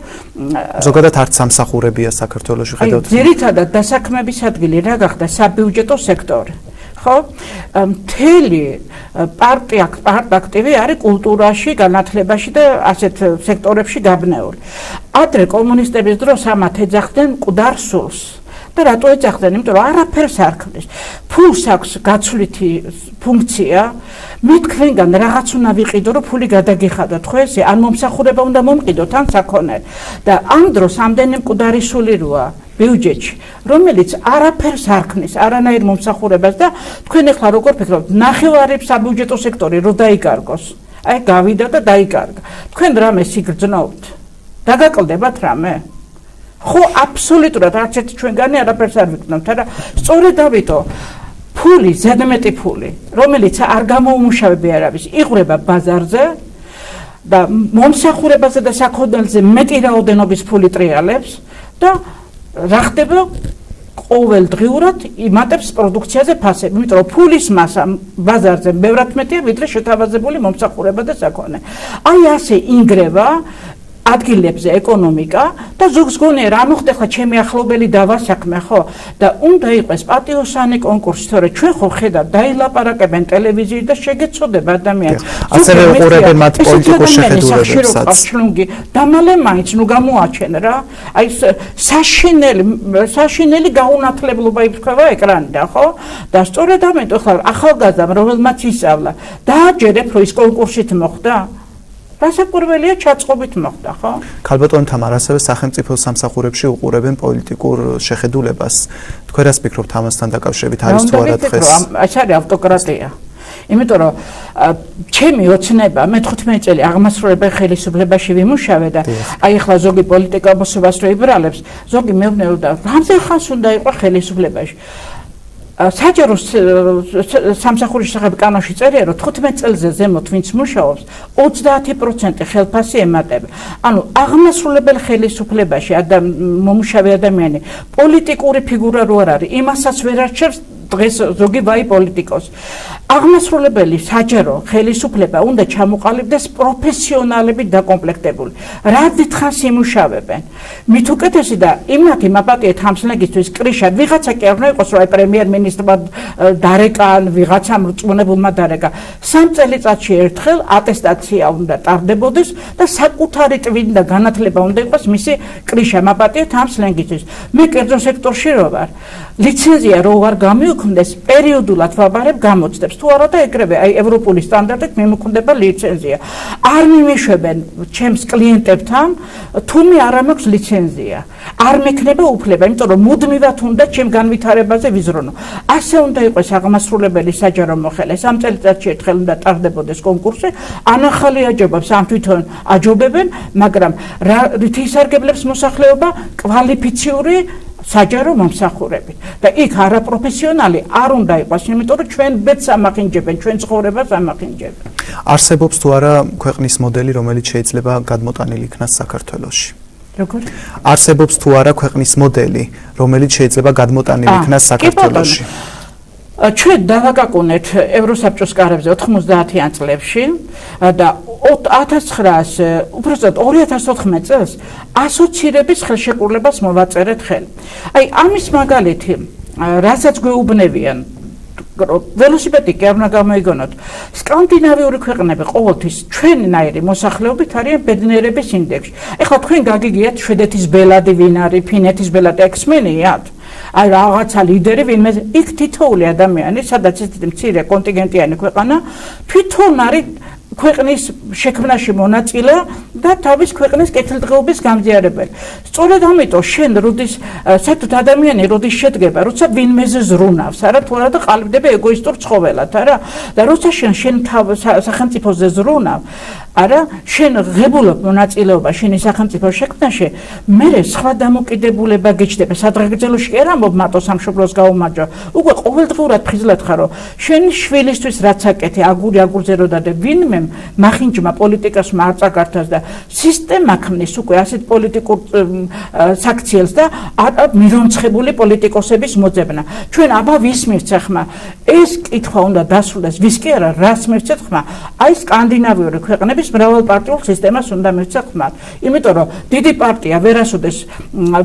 ზოგადად არც სამსახურებია საქართველოში ხედავთ. ძირითადად დასაქმების ადგილი რა გახდა საბიუჯეტო სექტორი. ხო? მთელი პარტიაკტივი არის კულტურაში, განათლებაში და ასეთ სექტორებში გაბნეული. ადრე კომუნისტების დროს ამათ ეძახდნენ მკვდარ სულს. და რატო ეძახდნენ? იმიტომ რომ არაფერს არ ქმნის. ფულს აქვს გაცვლითი ფუნქცია, მე თქვენგან რაღაც უნდა ვიყიდო, რომ ფული გადაგიხადოთ, ხო ესე? ან მომსახურება უნდა მომყიდოთ, ან საქონელი. და ამ დროს ამდენი მკვდარი სული როა ბიუჯეტში, რომელიც არაფერს არ ქმნის, არანაირ მომსახურებას და თქვენ ახლა როგორ ფიქრობთ, ნახევარი საბიუჯეტო სექტორი რო დაიკარგოს? აი გავიდა და დაიკარგა. თქვენ რამე სიგრძნობთ? დაგაკლდებათ რამე? ხო აბსოლუტურად არც ერთი ჩვენგანი არაფერს არ ვიქნებთ, არა სწორედ ამიტომ ფული, ზედმეტი ფული, რომელიც არ გამოუმუშავები არ არის, იღვრება ბაზარზე და მომსახურებაზე და საქონელზე მეტი რაოდენობის ფული ტრიალებს და რა ხდება? ყოველდღიურად იმატებს პროდუქციაზე ფასები, იმიტომ რომ ფულის მასა ბაზარზე ბევრად მეტია, ვიდრე შეთავაზებული მომსახურება და საქონელი. აი ასე ინგრევა ადგილებზე ეკონომიკა და ზოგს გონია რა მოხდა ხა ჩემი ახლობელი დავასაქმე ხო და უნდა იყოს პატიოსანი კონკურსი თორე ჩვენ ხო ხედავთ დაილაპარაკებენ ტელევიზიით და შეგეცოდება ადამიანს ასევე უყურებენ მათ პოლიტიკურ შეხედულებებსაც და მალე მაინც ნუ გამოაჩენ რა აი საშინელი გაუნათლებლობა იფრთხება ეკრანიდან ხო და სწორედ ამიტომ ხა ახალგაზრდამ რომელმაც ისწავლა დააჯერებ რომ ის კონკურსით მოხდა რასაკვირველია ჩაწყობით მოხდა, ხო? ქალბატონ თამარ, ასევე სახელმწიფო სამსახურებში უყურებენ პოლიტიკურ შეხედულებას. თქვენ რას ფიქრობთ ამასთან დაკავშირებით? არის თუ არა დღეს? ეს არის ავტოკრატია. იმიტომ რომ ჩემი ოცნება მე 15 წელი აღმასრულებელ ხელისუფლებაში ვიმუშავე და აი ახლა ზოგი პოლიტიკა მოსობას რო იბრალებს, ზოგი მეუბნებოდა, რამდენ ხანს უნდა იყო ხელისუფლებაში? საჯარო სამსახურის შესახებ კანონში წერია, რომ 15 წელზე ზემოთ ვინც მუშაობს, 30% ხელფასი ემატება. ანუ აღმასრულებელ ხელისუფლებაში მომუშავე ადამიანი პოლიტიკური ფიგურა რო არ არის, იმასაც ვერ არჩევს დღეს ზოგი ვაი პოლიტიკოს. აღმასრულებელი საჯარო ხელისუფლება უნდა ჩამოყალიბდეს პროფესიონალებით დაკომპლექტებული. რა დიდხანს იმუშავებენ. მით უკეთესი და იმათი მაპატიეთ ამსლენგისთვის კრიშად ვიღაცა კი არ უნდა იყოს, რომ აი პრემიერ-მინისტრმა დარეკა, ვიღაცა მრწმუნებულმა დარეკა. 3 წელიწადში ერთხელ ატესტაცია უნდა ტარდებოდეს და საკუთარი ტვინი და განათლება უნდა იყოს მისი კრიშა მაპატიეთ ამსლენგისთვის. მე კერძო სექტორში რო ვარ, ლიცენზია რო არ გამიუქმდეს, პერიოდულად ვაბარებ გამოცდებს. თუ არა და ეგრევე აი ევროპული სტანდარტით მიმოქმედება ლიცენზია. არ მიმეშვებენ ჩემს კლიენტებთან, თუ მე არ მაქვს ლიცენზია. არ მექნება უფლება, იმიტომ რომ მუდმივად უნდა ჩემ განვითარებაზე ვიზრუნო. ასე უნდა იყოს აღმასრულებელი საჯარო მოხელე. 3 წელიწადში ერთხელ უნდა ტარდებოდეს კონკურსი, ანახალი აჯობებს ამ თვითონ აჯობებენ, მაგრამ რით ისარგებლებს მოსახლეობა კვალიფიციური საჯარო მომსახურებით და იქ არაპროფესიონალი არ უნდა იყოს, იმიტომ რომ ჩვენ ბედს ამახინჯებენ, ჩვენ ცხოვრებას ამახინჯებენ. არსებობს თუ არა ქვეყნის მოდელი, რომელიც შეიძლება გადმოტანილი იქნას საქართველოში? როგორ? არსებობს თუ არა ქვეყნის მოდელი, რომელიც შეიძლება გადმოტანილი იქნას საქართველოში? ჩვენ დავაკაკუნეთ ევროსაბჭოს კარებზე 90-იან წლებში და 2014 წელს ასოცირების ხელშეკრულებას მოვაწერეთ ხელი. აი ამის მაგალითი, რასაც გვეუბნებიან, ველოსიპედი კი არ უნდა გამოიგონოთ. სკანდინავიური ქვეყნები ყოველთვის ჩვენნაირი მოსახლეობით არიან ბედნიერების ინდექსში. ეხლა თქვენ გაგიგიათ შვედეთის ბელადი ვინ არის, ფინეთის ბელადი ექსმენიათ. აი რაღაცა ლიდერი ვინმე იქ თითოეული ადამიანი, სადაც ისეთი მცირე კონტინგენტიანი ქვეყანა თვითონ არის ქვეყნის შექმნაში მონაწილე და თავის ქვეყნის კეთილდღეობის გამზიარებელი. სწორედ ამიტომ შენ როდის საერთოდ ადამიანი როდის შედგება, როცა ვინმეზე ზრუნავს, არა თუ არა და ყალიბდება ეგოისტურ ცხოველად, არა? და როცა შენ სახელმწიფოზე ზრუნავ, არა, შენ ღებულობ მონაწილეობა შენი სახელმწიფოს შექმნაში, მერე სხვა დამოკიდებულება გეჩნდება. სადღეგრძელოში კი არ ამბობ მარტო სამშობლოს გაუმარჯვა. უკვე ყოველდღურად ფხიზლად ხარო. შენ შვილისთვის რაც აკეთე, აგურზე რო დადე, ვინმე მახინჯმა პოლიტიკასმა არ წაგართას და სისტემა ქმნის უკვე ასეთ პოლიტიკურ საქციელს და მირონცხებული პოლიტიკოსების მოძებნა. ჩვენ აბა ვის მივცე ხმა? ეს კითხვა უნდა დასრულდეს, ვის კი არა, რას მივცეთ ხმა? აი სკანდინავიური ქვეყნების მრავალპარტიულ სისტემას უნდა მივცეთ ხმა. იმიტომ რომ დიდი პარტია ვერასოდეს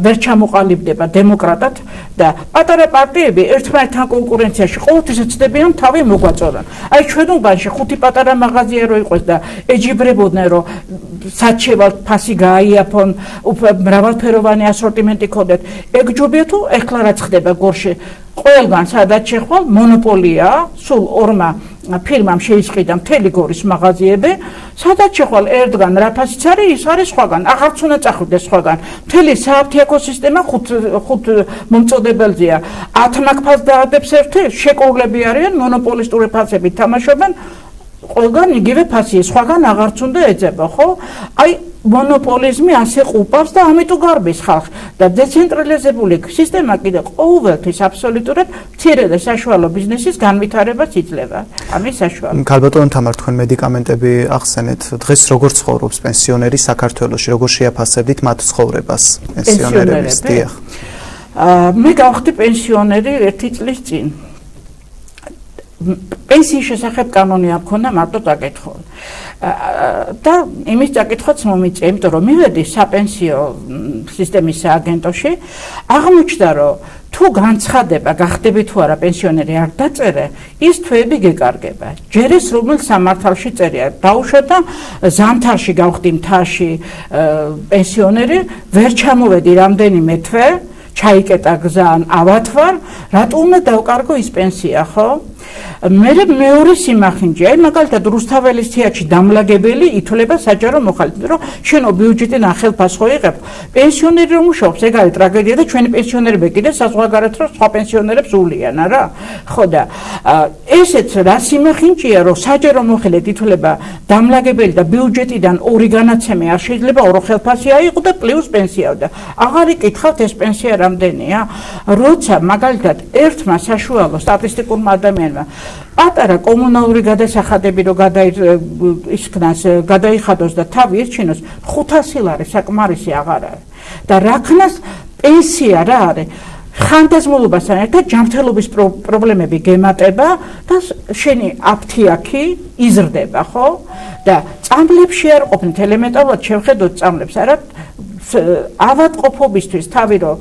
ვერ ჩამოყალიბდება დემოკრატად და პატარა პარტიები ერთმანეთთან კონკურენციაში ყოველთვის ეცდებიან თავი მოგვაწოდონ. აი ჩვენ უბანში ხუთი პატარა მაღაზია რო იყოს და ეჯიბრებოდნენ რომ საჩევად ფასი გააიაფონ, მრავალფეროვანი ასორტიმენტი ქონდეთ. ეგ ჯობია თუ ეხლა რაც ხდება გორში ყველგან სადაც შეხვალ მონოპოლია, სულ ორმა ფირმამ შეისყიდა მთელი გორის მაღაზიები, სადაც შეხვალ ერთგან რა ფასიც არის, ის არის სხვაგან, აღარც უნდა წახვიდეს სხვაგან. მთელი სააფთიაქო სისტემა ხუთ მომწოდებელზეა. 10 მაგფას დაადებს ერთი, შეკრულები არიან, მონოპოლისტური ფასებით თამაშობენ. ყველგან იგივე ფასია, სხვაგან აღარც უნდა ეძება, ხო? აი მონოპოლიზმი ასე ყუპავს და ამიტომ გარბის ხალხს და დეცენტრალიზებული სისტემა კიდე ყოველთვის აბსოლუტურად მცირე და საშუალო ბიზნესის განვითარებას იძლევა. ამის საშუალო. ქალბატონო თამარ, თქვენ მედიკამენტები ახსენეთ. დღეს როგორ ცხოვრობს პენსიონერი საქართველოში? როგორ შეაფასებდით მათ ცხოვრებას პენსიონერების? დიახ. მე გავხდი პენსიონერი 1 წლის წინ. პენსიის შესახებ კანონი არ მქონდა, მარტო წაკითხო. და იმის წაკითხვაც მომიწია, იმიტომ რომ მივედი საპენსიო სისტემის სააგენტოში, აღმოჩნდა რომ თუ განცხადება გახდები თუ არა პენსიონერი არ დაწერე, ის თვეები გეკარგება. ჯერ ეს რომელ სამართალში წერია, დაუშვა და ზამთარში გავხდი მთაში პენსიონერი, ვერ ჩამოვედი რამდენიმე თვე, ჩაიკეტა გზა ან ავათვარ, რატო უნდა დავკარგო ის პენსია, ხო? მეორე სიმახინჯე, აი მაგალითად რუსთაველის თეატრში დამლაგებელი ითვლება საჯარო მოხალისე, რომ შენო ბიუჯეტი ნახელფას ხო იღებ. პენსიონერი რომ მუშაობს, ეგ არის ტრაგედია და ჩვენი პენსიონერები კიდე საზღვარგარეთ რომ სხვა პენსიონერებს უვლიან, არა? ხო და ესეც რა სიმახინჯეა, რომ საჯარო მოხელეთ ითვლება დამლაგებელი და ბიუჯეტიდან ორი განაცემი არ შეიძლება ორხელფასი აიღო და პლუს პენსია და აღარ იკითხავთ ეს პენსია რამდენია? როცა მაგალითად ერთმა საშუალო სტატისტიკურმა ადამიანმა პატარა კომუნალური გადასახადები რომ გადაიხადოს და თავი ერჩინოს 500 ლარი საკმარისი აღარ არის. და რაქნას პენსია რა არის? ხანდაზმულობასთან ერთად ჯანმრთელობის პრობლემები გემატება და შენი აფთიაქი იზრდება, ხო? და წამლებში არ ყოფნით ელემენტარულად შევხედოთ წამლებს, არა ავადმყოფობისთვის თავი რომ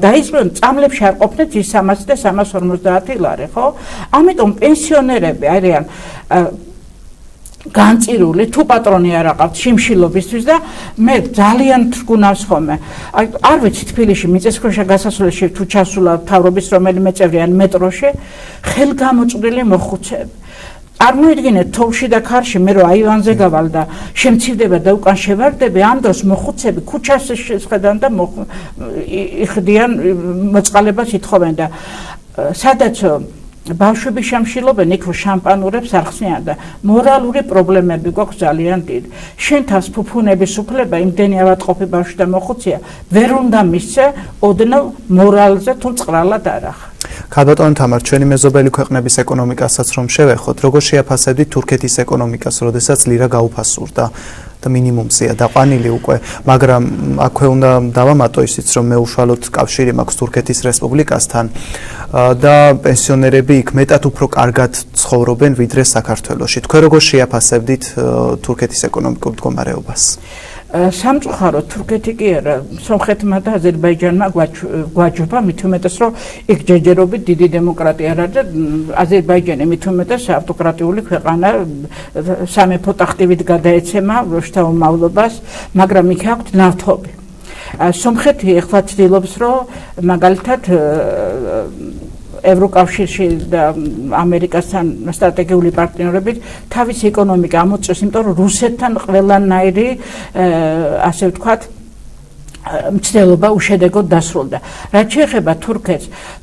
დაისწრონ წამლებში არ ყოფნით ის 300 და 350 ლარი, ხო? ამიტომ პენსიონერები არიან განწირული, თუ პატრონი არ აყავთ შიმშილობისთვის და მე ძალიან თრგუნავს ხოლმე. არ ვიცი თბილისში მიწისქვეშა გასასვლელში თუ ჩასულა მთავრობის რომელიმე წევრი ან მეტროში, ხელგამოჭრილი მოხუცები. წარმოიდგინეთ თოვში და ქარში მე რო აივანზე გავალ და შემცირდება და უკან შევარდები, ამ დროს მოხუცები ქუჩას შეხედან და იხდიან მოწყალებას ითხოვენ და სადაც ბავშვები შემშილობენ, იქ შამპანურებს არ ხსნიან და მორალური პრობლემები გვაქვს ძალიან დიდი. შენ თავს ფუფუნების უფლება იმდენი ავადმყოფი ბავშვი და მოხუცია ვერ უნდა მისცე ოდნავ მორალზე თუ წყრალად არ ახ. ქალბატონო თამარ, ჩვენი მეზობელი ქვეყნების ეკონომიკასაც რომ შევეხოთ, როგორ შეაფასებდით თურქეთის ეკონომიკას, როდესაც ლირა გაუფასურდა და მინიმუმზეა დაყვანილი უკვე, მაგრამ აქვე უნდა დავამატო ისიც, რომ მე უშუალოდ კავშირი მაქვს თურქეთის რესპუბლიკასთან და პენსიონერები იქ მეტად უფრო კარგად ცხოვრობენ ვიდრე საქართველოში. თქვენ როგორ შეაფასებდით თურქეთის ეკონომიკურ მდგომარეობას? სამწუხაროდ თურქეთი კი არა, სომხეთმა და აზერბაიჯანმა გვაჯობა, მით უმეტეს რომ იქ ჯერჯერობით დიდი დემოკრატია არა და აზერბაიჯანი მით უმეტეს ავტოკრატიული ქვეყანა, სამეფო ტახტივით გადაეცემა შთამომავლობას, მაგრამ იქ აქვთ ნავთობი. სომხეთი ეხლა ცდილობს, რომ მაგალითად ევროკავშირში და ამერიკასთან სტრატეგიული პარტნიორობით თავის ეკონომიკა ამოწევს, იმიტომ რომ რუსეთთან ყველანაირი ასე ვთქვათ მცდელობა უშედეგოდ დასრულდა. რაც შეეხება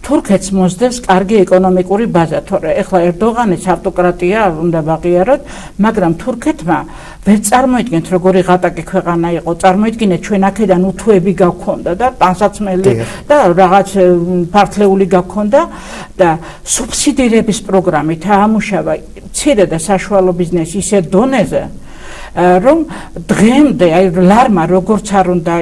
თურქეთს მოსდევს კარგი ეკონომიკური ბაზა, თორე ეხლა ერდოღანის ავტოკრატია უნდა ვაღიაროთ, მაგრამ თურქეთმა ვერ წარმოიდგენთ როგორი ღატაკი ქვეყანა იყო, წარმოიდგინეთ ჩვენ აქედან უთუები გაგვქონდა და ტანსაცმელი და რაღაც ფართლეული გაგვქონდა და სუბსიდირების პროგრამით აამუშავა მცირე და საშუალო ბიზნესი ისეთ დონეზე, რომ დღემდე აი ლარმა როგორც არ უნდა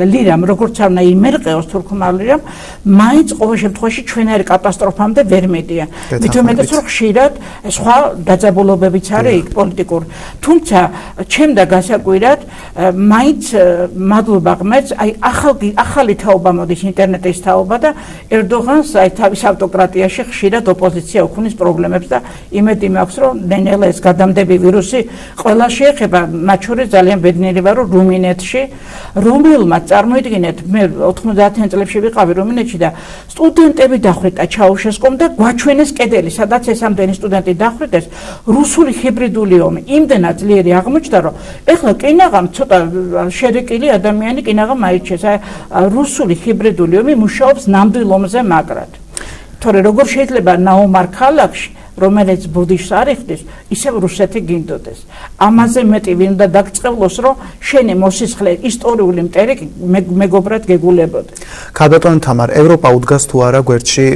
ლირამ როგორც არ უნდა იმერყეოს თურქმა ლირამ მაინც ყოველ შემთხვევაში ჩვენარი კატასტროფამდე ვერ მედიან. მით უმეტეს რომ ხშირად სხვა დაძაბულობებიც არის იქ პოლიტიკური. თუმცა ჩემდა გასაკვირად მაინც მადლობა ღმერთს აი ახალი თაობა მოდის ინტერნეტის თაობა და ერდოღანს აი თავის ავტოკრატიაში ხშირად ოპოზიცია უქმნის პრობლემებს და იმედი მაქვს რომ ნენელა ეს გადამდები ვირუსი ყველა შეეხება მათ შორის ძალიან ბედნიერი ვარ რომ რუმინეთში რომელმაც წარმოიდგინეთ მე 90-იან წლებში ვიყავი რუმინეთში და სტუდენტები დახვეწა ჩაუშესკომ და გვაჩვენეს კედელი სადაც ეს ამდენი სტუდენტი დახვეწეს რუსული ჰიბრიდული ომი იმდენად ძლიერი აღმოჩნდა რომ ეხლა კინაღამ ცოტა შერეკილი ადამიანი კინაღამ აირჩიეს რუსული ჰიბრიდული ომი მუშაობს ნამდვილ ომზე მაგრად თორე როგორ შეიძლება ნაომარ ქალაქში რომელიც ბუდიშს არ იხდის, ისევ რუსეთი გინდოდეს. ამაზე მეტი ვინ უნდა დაგწყევლოს, რომ შენი მოსისხლე ისტორიული მტერი მეგობრად გეგულებოდეს. ქალბატონო თამარ, ევროპა უდგას თუ არა გვერდში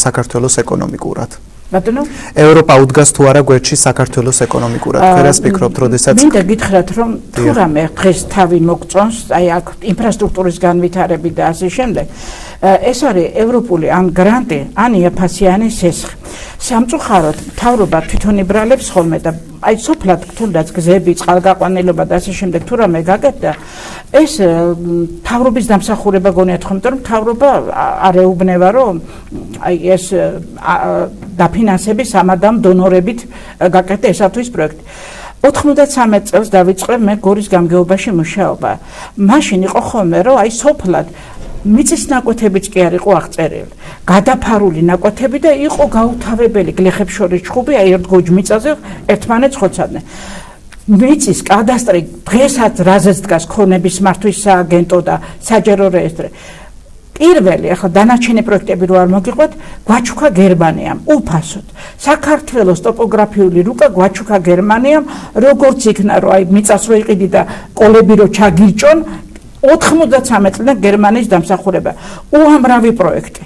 საქართველოს ეკონომიკურად? ბატონო? ევროპა უდგას თუ არა გვერდში საქართველოს ეკონომიკურად? ხერას ფიქრობთ, როდესაც მინდა გითხრათ, რომ თუ რამე დღეს თავი მოგწონს, აი აქ ინფრასტრუქტურის განვითარებით და ასე შემდეგ, ეს არის ევროპული ან გრანტი, ან იაფასიანი სესხი. სამწუხაროდ მთავრობა თვითონ იბრალებს ხოლმე და აი სოფლად თუნდაც გზები, წყალგაყვანილობა და ასე შემდეგ თუ რამე გაკეთდა, ეს მთავრობის დამსახურება გონიათ ხოლმე, რომ მთავრობა არ ეუბნება, რომ აი ეს დაფინანსების ამადამ დონორებით გაკეთდა ესათვის პროექტი. 93 წელს დავიწყე მე გორის გამგეობაში მუშაობა. მაშინ იყო ხოლმე, რომ აი სოფლად მიწის ნაკვეთებიც კი არ იყო აღწერილი. გადაფარული ნაკვეთები და იყო გაუთავებელი გლეხებს შორის ჩხუბი, აი ერთ გოჯ მიწაზე ერთმანეთს ხოცავდნენ. მიწის კადასტრი დღესაც რაზეც დგას ქონების მართვის სააგენტო და საჯარო რეესტრი. პირველი ახლა დანარჩენი პროექტები რო არ მოგიყვეთ, გვაჩუქა გერმანიამ უფასოდ. საქართველოს ტოპოგრაფიული რუკა გვაჩუქა გერმანიამ, როგორც იქნა რომ აი მიწას რო იყიდი და კოლები რო ჩაგირჭონ 93 წლიდან გერმანიის დამსახურება. უამრავი პროექტი.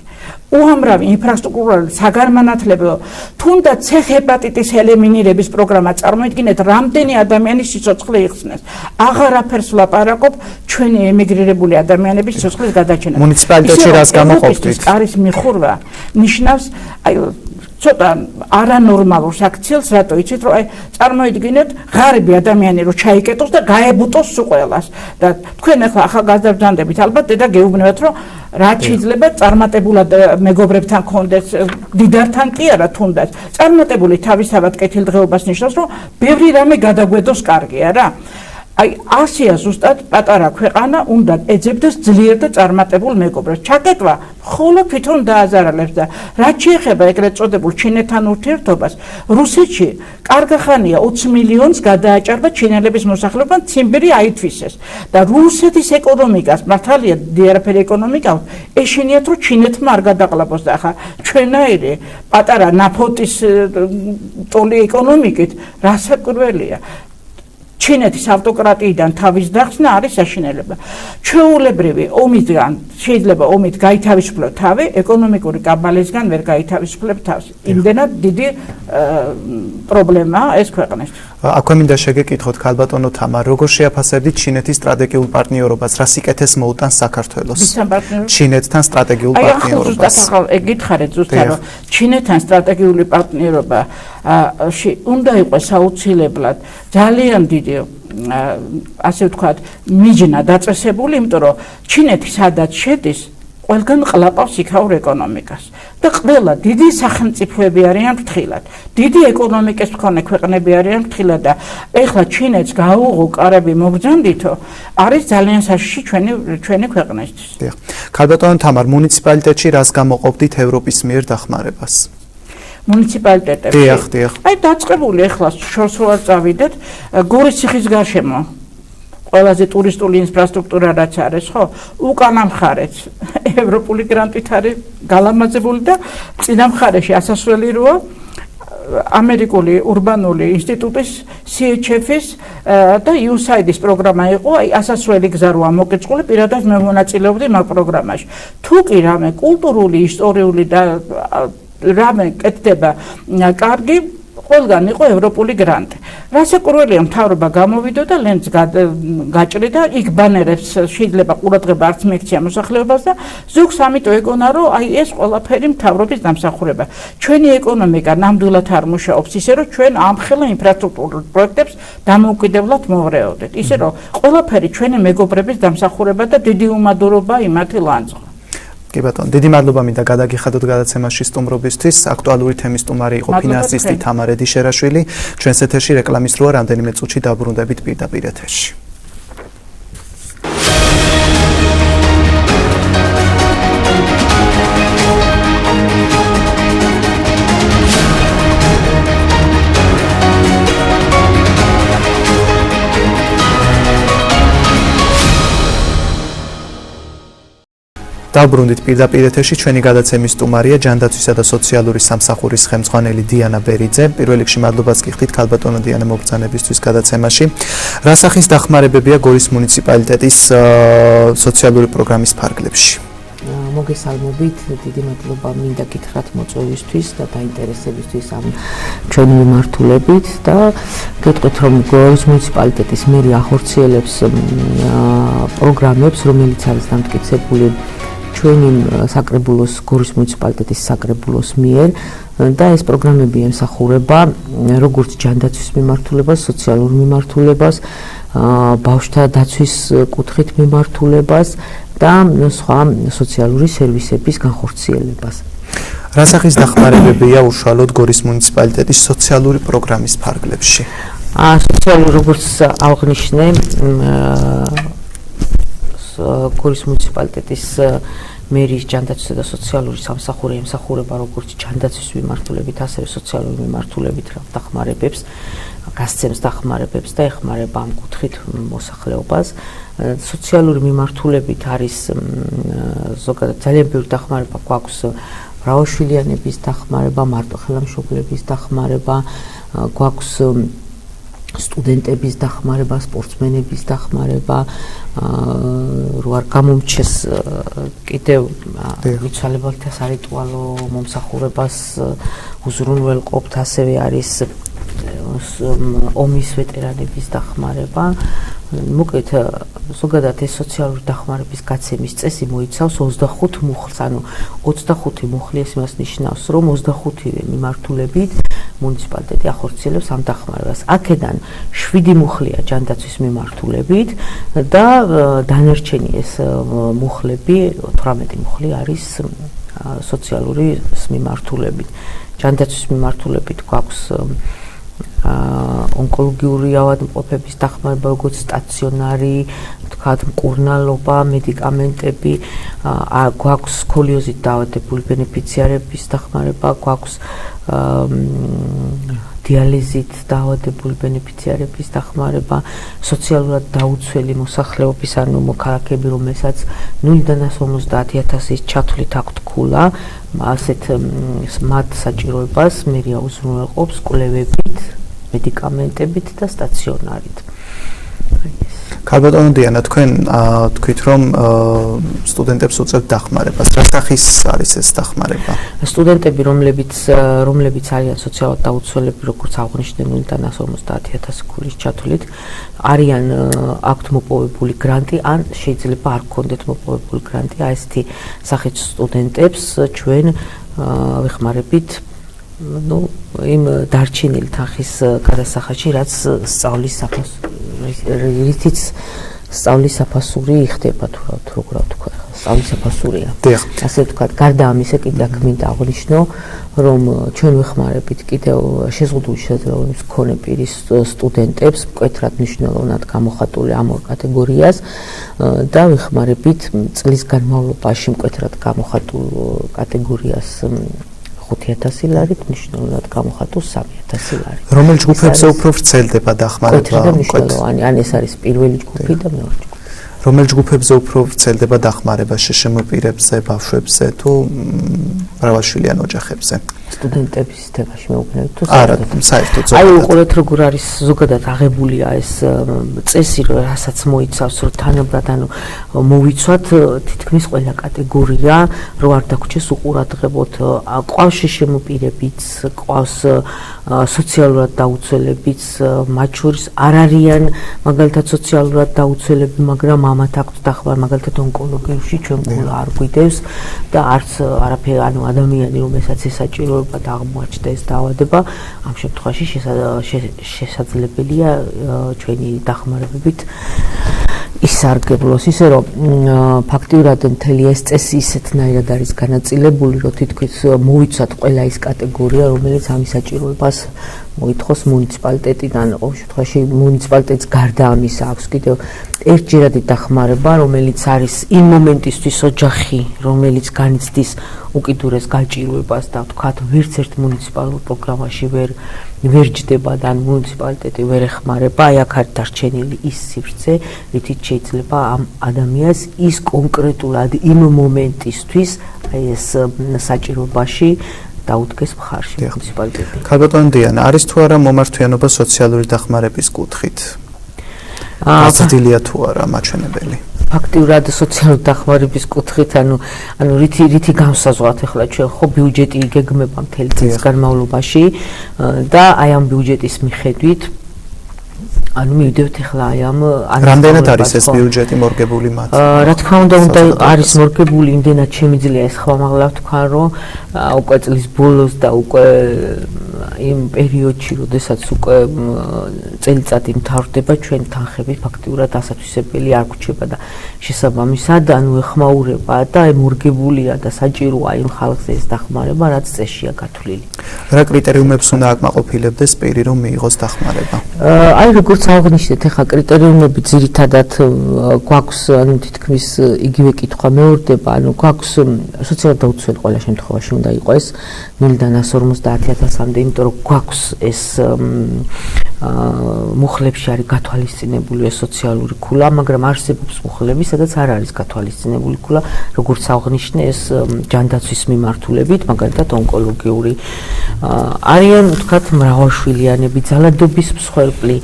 უამრავი ინფრასტრუქტურული საგანმანათლებლო თუნდაც ცეჰეპატიტის ელემინირების პროგრამა წარმოიდგინეთ რამდენი ადამიანის სიცოცხლე იხსნეს აღარაფერს ვლაპარაკობ ჩვენი ემიგრირებული ადამიანების სიცოცხლის გადაჩენას მუნიციპალიტეტში რას გამოყოფთ არის მიხურვა ნიშნავს აი ცოტა არანორმალურს აქციელს რატო იცით რომ აი წარმოიდგინეთ ღარიბი ადამიანი რომ ჩაიკეტოს და გაებუტოს სულ ყველას და თქვენ ახლა ახალგაზრდანდებით ალბათ და გეუბნებათ რომ რაც შეიძლება წარმატებულად მეგობრებთან კონდეს დიდართან კი არა თუნდაც წარმატებული თავისთავად კეთილდღეობას ნიშნავს რომ ბევრი რამე გადაგვედოს კარგია რა აი ასია ზუსტად პატარა ქვეყანა უნდა ეძებდეს ძლიერ და წარმატებულ მეგობრებს. ჩაკეტვა ხოლო თვითონ დააზარალებს და რაც შეეხება ეგრეთ წოდებულ ჩინეთთან ურთიერთობას, რუსეთში კარგახანია 20 მილიონს გადააჭარბა ჩინელების მოსახლეობამ ციმბირი აითვისეს და რუსეთის ეკონომიკას მართალია დიარაფერი ეკონომიკა ეშინიათ რომ ჩინეთმა არ გადაყლაპოს და ახლა ჩვენაირი პატარა ნაფოტის ტოლი ეკონომიკით რასაკვირველია ჩინეთის ავტოკრატიიდან თავის დახსნა არის საშინელება. ჩვეულებრივი ომიდან შეიძლება ომით გაითავისუფლოთ თავი, ეკონომიკური კაბალისგან ვერ გაითავისუფლებთ თავს. იმდენად დიდი პრობლემაა ეს ქვეყნისთვის. აქვე მინდა შეგეკითხოთ ქალბატონო თამარ, როგორ შეაფასებდით ჩინეთის სტრატეგიულ პარტნიორობას, რა სიკეთეს მოუტანს საქართველოს? ჩინეთთან სტრატეგიულ პარტნიორობას. ახლა ეგითხარით ზუსტად რომ ჩინეთთან სტრატეგიული პარტნიორობაში უნდა იყოს აუცილებლად ძალიან დიდი ასე ვთქვათ, მიჯნა დაწესებული, იმიტომ რომ ჩინეთი სადაც შედის, ყველგან ყლაპავს იქაურ ეკონომიკას და ყველა დიდი სახელმწიფოები არიან ფრთხილად, დიდი ეკონომიკის მქონე ქვეყნები არიან ფრთხილად და ეხლა ჩინეთს გაუღო კარები მოგზანდითო არის ძალიან საშიში ჩვენი ქვეყნისთვის. დიახ. ქალბატონო თამარ, მუნიციპალიტეტში რას გამოყოფდით ევროპის მიერ დახმარებას? მუნიციპალიტეტებში. დიახ. აი დაწყებული ეხლა შორს რო არ წავიდეთ, გორის ციხის გარშემო ყველაზე ტურისტული ინფრასტრუქტურა რაც არის, ხო? უკანა მხარეც ევროპული გრანტით არის გალამაზებული და წინა მხარეში ასასვლელი როა ამერიკული ურბანული ინსტიტუტის CHF-ის და USAID-ის პროგრამა იყო, აი ასასვლელი გზა როა მოკეწყული, პირადად მე მონაწილეობდი მაგ პროგრამაში. თუ კი რამე კულტურული, ისტორიული და რამე კეთდება კარგი, ყველგან იყო ევროპული გრანტი. რასაკვირველია, მთავრობა გამოვიდა და ლენტს გაჭრიდა, იქ ბანერებს შეიძლება ყურადღება არც მიექცია მოსახლეობას და ზოგს ამიტომ ეგონა, რომ აი ეს ყველაფერი მთავრობის დამსახურება. ჩვენი ეკონომიკა ნამდვილად არ მუშაობს ისე, რომ ჩვენ ამხელა ინფრასტრუქტურულ პროექტებს დამოუკიდებლად მოვღრეოდეთ. ისე რომ ყველაფერი ჩვენი მეგობრების დამსახურება და დიდი უმადურობა იმათი ლანძღვა. კი ბატონო, დიდი მადლობა მინდა გადაგიხადოთ გადაცემაში სტუმრობისთვის. აქტუალური თემის სტუმარი იყო ფინანსისტი თამარ ედიშერაშვილი. ჩვენს ეთერში რეკლამის როა რამდენიმე წუთში დაბრუნდებით პირდაპირ ეთერში. დაბრუნდით პირდაპირ ეთერში. ჩვენი გადაცემის სტუმარია ჯანდაცვისა და სოციალური სამსახურის ხელმძღვანელი დიანა ბერიძე. პირველ რიგში მადლობას გიხდით ქალბატონო დიანა მობრძანებისთვის გადაცემაში. რა სახის დახმარებებია გორის მუნიციპალიტეტის სოციალური პროგრამის ფარგლებში? მოგესალმებით, დიდი მადლობა მინდა გითხრათ მოწვევისთვის და დაინტერესებისთვის ამ ჩვენი მიმართულებით და გეტყვით რომ გორის მუნიციპალიტეტის მერი ახორციელებს პროგრამებს, რომელიც არის დამტკიცებული ჩვენი საკრებულოს გორის მუნიციპალიტეტის საკრებულოს მიერ და ეს პროგრამები ემსახურება როგორც ჯანდაცვის მიმართულებას, სოციალურ მიმართულებას, ბავშვთა დაცვის კუთხით მიმართულებას და სხვა სოციალური სერვისების განხორციელებას. რა სახის დახმარებებია უშუალოდ გორის მუნიციპალიტეტის სოციალური პროგრამის ფარგლებში? სოციალური როგორც აღნიშნე გორის მუნიციპალიტეტის მერის ჯანდაცვის და სოციალური სამსახური ემსახურება როგორც ჯანდაცვის მიმართულებით, ასევე სოციალური მიმართულებით დახმარებებს, გასცემს დახმარებებს და ეხმარება ამ კუთხით მოსახლეობას. სოციალური მიმართულებით არის ზოგადად ძალიან ბევრი დახმარება გვაქვს მრავალშვილიანების დახმარება, მარტოხელამშობლების დახმარება, გვაქვს სტუდენტების დახმარება, სპორტსმენების დახმარება, რო არ გამომჩეს კიდევ მიცვალებელთა სარიტუალო მომსახურებას უზრუნველყოფთ, ასევე არის ომის ვეტერანების დახმარება. მოკლედ ზოგადად ეს სოციალური დახმარების გაცემის წესი მოიცავს 25 მუხლს, ანუ 25 მუხლი ეს იმას ნიშნავს, რომ 25-ვე მიმართულებით მუნიციპალიტეტი ახორციელებს ამ დახმარებას. აქედან 7 მუხლია ჯანდაცვის მიმართულებით და დანარჩენი ეს მუხლები, 18 მუხლი არის სოციალური მიმართულებით. ჯანდაცვის მიმართულებით გვაქვს ონკოლოგიური ავადმყოფების დახმარება, როგორც სტაციონარი, თქვათ, მკურნალობა, მედიკამენტები, გვაქვს სკოლიოზით დაავადებული ბენეფიციარების დახმარება, გვაქვს დიალიზით დაავადებული ბენეფიციარების დახმარება, სოციალურად დაუცველი მოსახლეობის, ანუ მოქალაქეები, რომელსაც 0-დან 50,000-ის ჩათვლით აქვთ ქულა, ასეთ მათ საჭიროებას მერია უზრუნველყოფს კვლევებით, მედიკამენტებით და სტაციონარით. ქალბატონო დიანა, თქვენ თქვით რომ სტუდენტებს უწევთ დახმარებას. რა სახის არის ეს დახმარება? სტუდენტები, რომლებიც არიან სოციალურად დაუცველები, როგორც აღნიშნე 0-დან 50,000 ქულის ჩათვლით, არიან აქვთ მოპოვებული გრანტი, ან შეიძლება არ გქონდეთ მოპოვებული გრანტი, ასეთი სახით სტუდენტებს ჩვენ ვეხმარებით იმ დარჩენილი თანხის გადასახადში, რაც სწავლის საფასური იხდება, თუ როგორ ვთქვა, სწავლის საფასურია. დიახ. ასე ვთქვათ, გარდა ამისა კიდე აქ მინდა აღვნიშნო, რომ ჩვენ ვეხმარებით კიდევ შეზღუდული შესაძლებლობის მქონე პირის სტუდენტებს მკვეთრად მნიშვნელოვნად გამოხატული ამ ორ კატეგორიას და ვეხმარებით წლის განმავლობაში მკვეთრად გამოხატულ კატეგორიას 5,000 ლარით, მნიშვნელოვნად გამოხატულ 3,000 ლარით. რომელ ჯგუფებზე უფრო ვრცელდება დახმარება? მკვეთრად მნიშვნელოვანი, ან ეს არის პირველი ჯგუფი და მეორე ჯგუფი. რომელ ჯგუფებზე უფრო ვრცელდება დახმარება შშმ პირებზე, ბავშვებზე თუ მრავალშვილიან ოჯახებზე? სტუდენტების თემაში მეუბნებით თუ არა, საერთოდ აი უყურეთ როგორ არის ზოგადად აღებულია ეს წესი, რასაც მოიცავს, რომ თანაბრად ანუ მოვიცვათ თითქმის ყველა კატეგორია, რომ არ დაგვრჩეს უყურადღებოთ, ყავს შშმ პირებიც, ყავს სოციალურად დაუცველებიც, მათ შორის არ არიან მაგალითად სოციალურად დაუცველები, მაგრამ ამათ აქვთ დახმარება, მაგალითად ონკოლოგიაში ჩვენ გულა არ გვიდევს და არც არაფერი, ანუ ადამიანი რომელსაც ესაჭიროება და აღმოაჩნდა ეს დაავადება, ამ შემთხვევაში შესაძლებელია ჩვენი დახმარებებით ისარგებლოს, ისე რომ ფაქტიურად მთელი ეს წესი ისეთნაირად არის განაწილებული, რომ თითქოს მოვიცვათ ყველა ის კატეგორია, რომელიც ამის საჭიროებას მოითხოვს მუნიციპალიტეტიდან, ყოველ შემთხვევაში მუნიციპალიტეტს გარდა ამისა აქვს კიდევ ერთჯერადი დახმარება, რომელიც არის იმ მომენტისთვის ოჯახი, რომელიც განიცდის უკიდურეს გაჭირვებას და ვთქვათ, ვერც ერთ მუნიციპალურ პროგრამაში ვერ ჯდება და მუნიციპალიტეტი ვერ ეხმარება, აი აქ არის დარჩენილი ის სივრცე, რითიც შეიძლება ამ ადამიანს ის კონკრეტულად იმ მომენტისთვის აი ეს საჭიროებაში დაუდგეს მხარში მუნიციპალიტეტი. ქალბატონი დიანა, არის თუ არა მომართვიანობა სოციალური დახმარების კუთხით? გაზრდილია თუ არა მაჩვენებელი? ფაქტიურად სოციალური დახმარების კუთხით, ანუ რითი განსაზღვრათ ახლა ჩვენ ხო ბიუჯეტი იგეგმება მთელი წლის განმავლობაში და აი ამ ბიუჯეტის მიხედვით ანუ მივიდევთ ახლა აი ამ რამდენად არის ეს ბიუჯეტი მორგებული მათ? რა თქმა უნდა, არის მორგებული, იმდენად შემიძლია ეს ხმამაღლა ვთქვა, რომ უკვე წლის ბოლოს და უკვე იმ პერიოდში, როდესაც უკვე წელიწადი მთავრდება, ჩვენ თანხები ფაქტიურად ასათვისებელი არ გვჩება და შესაბამისად, ანუ ეხმაურება და მორგებულია და საჭიროა იმ ხალხზე ეს დახმარება, რაც წესშია გათვლილი. რა კრიტერიუმებს უნდა აკმაყოფილებდეს პირი, რომ მიიღოს დახმარება? აი როგორც აღნიშნეთ, ახლა კრიტერიუმები ძირითადად გვაქვს, ანუ თითქმის იგივე კითხვა მეორდება, ანუ გვაქვს სოციალურად დაუცველი ყველა შემთხვევაში უნდა იყოს 0-დან 150,000-მდე, იმიტომ რომ გვაქვს ეს მუხლებში არის გათვალისწინებული ეს სოციალური ქულა, მაგრამ არსებობს მუხლები, სადაც არ არის გათვალისწინებული ქულა, როგორც აღნიშნე ეს ჯანდაცვის მიმართულებით, მაგალითად ონკოლოგიური არიან, ვთქვათ, მრავალშვილიანები, ძალადობის მსხვერპლი,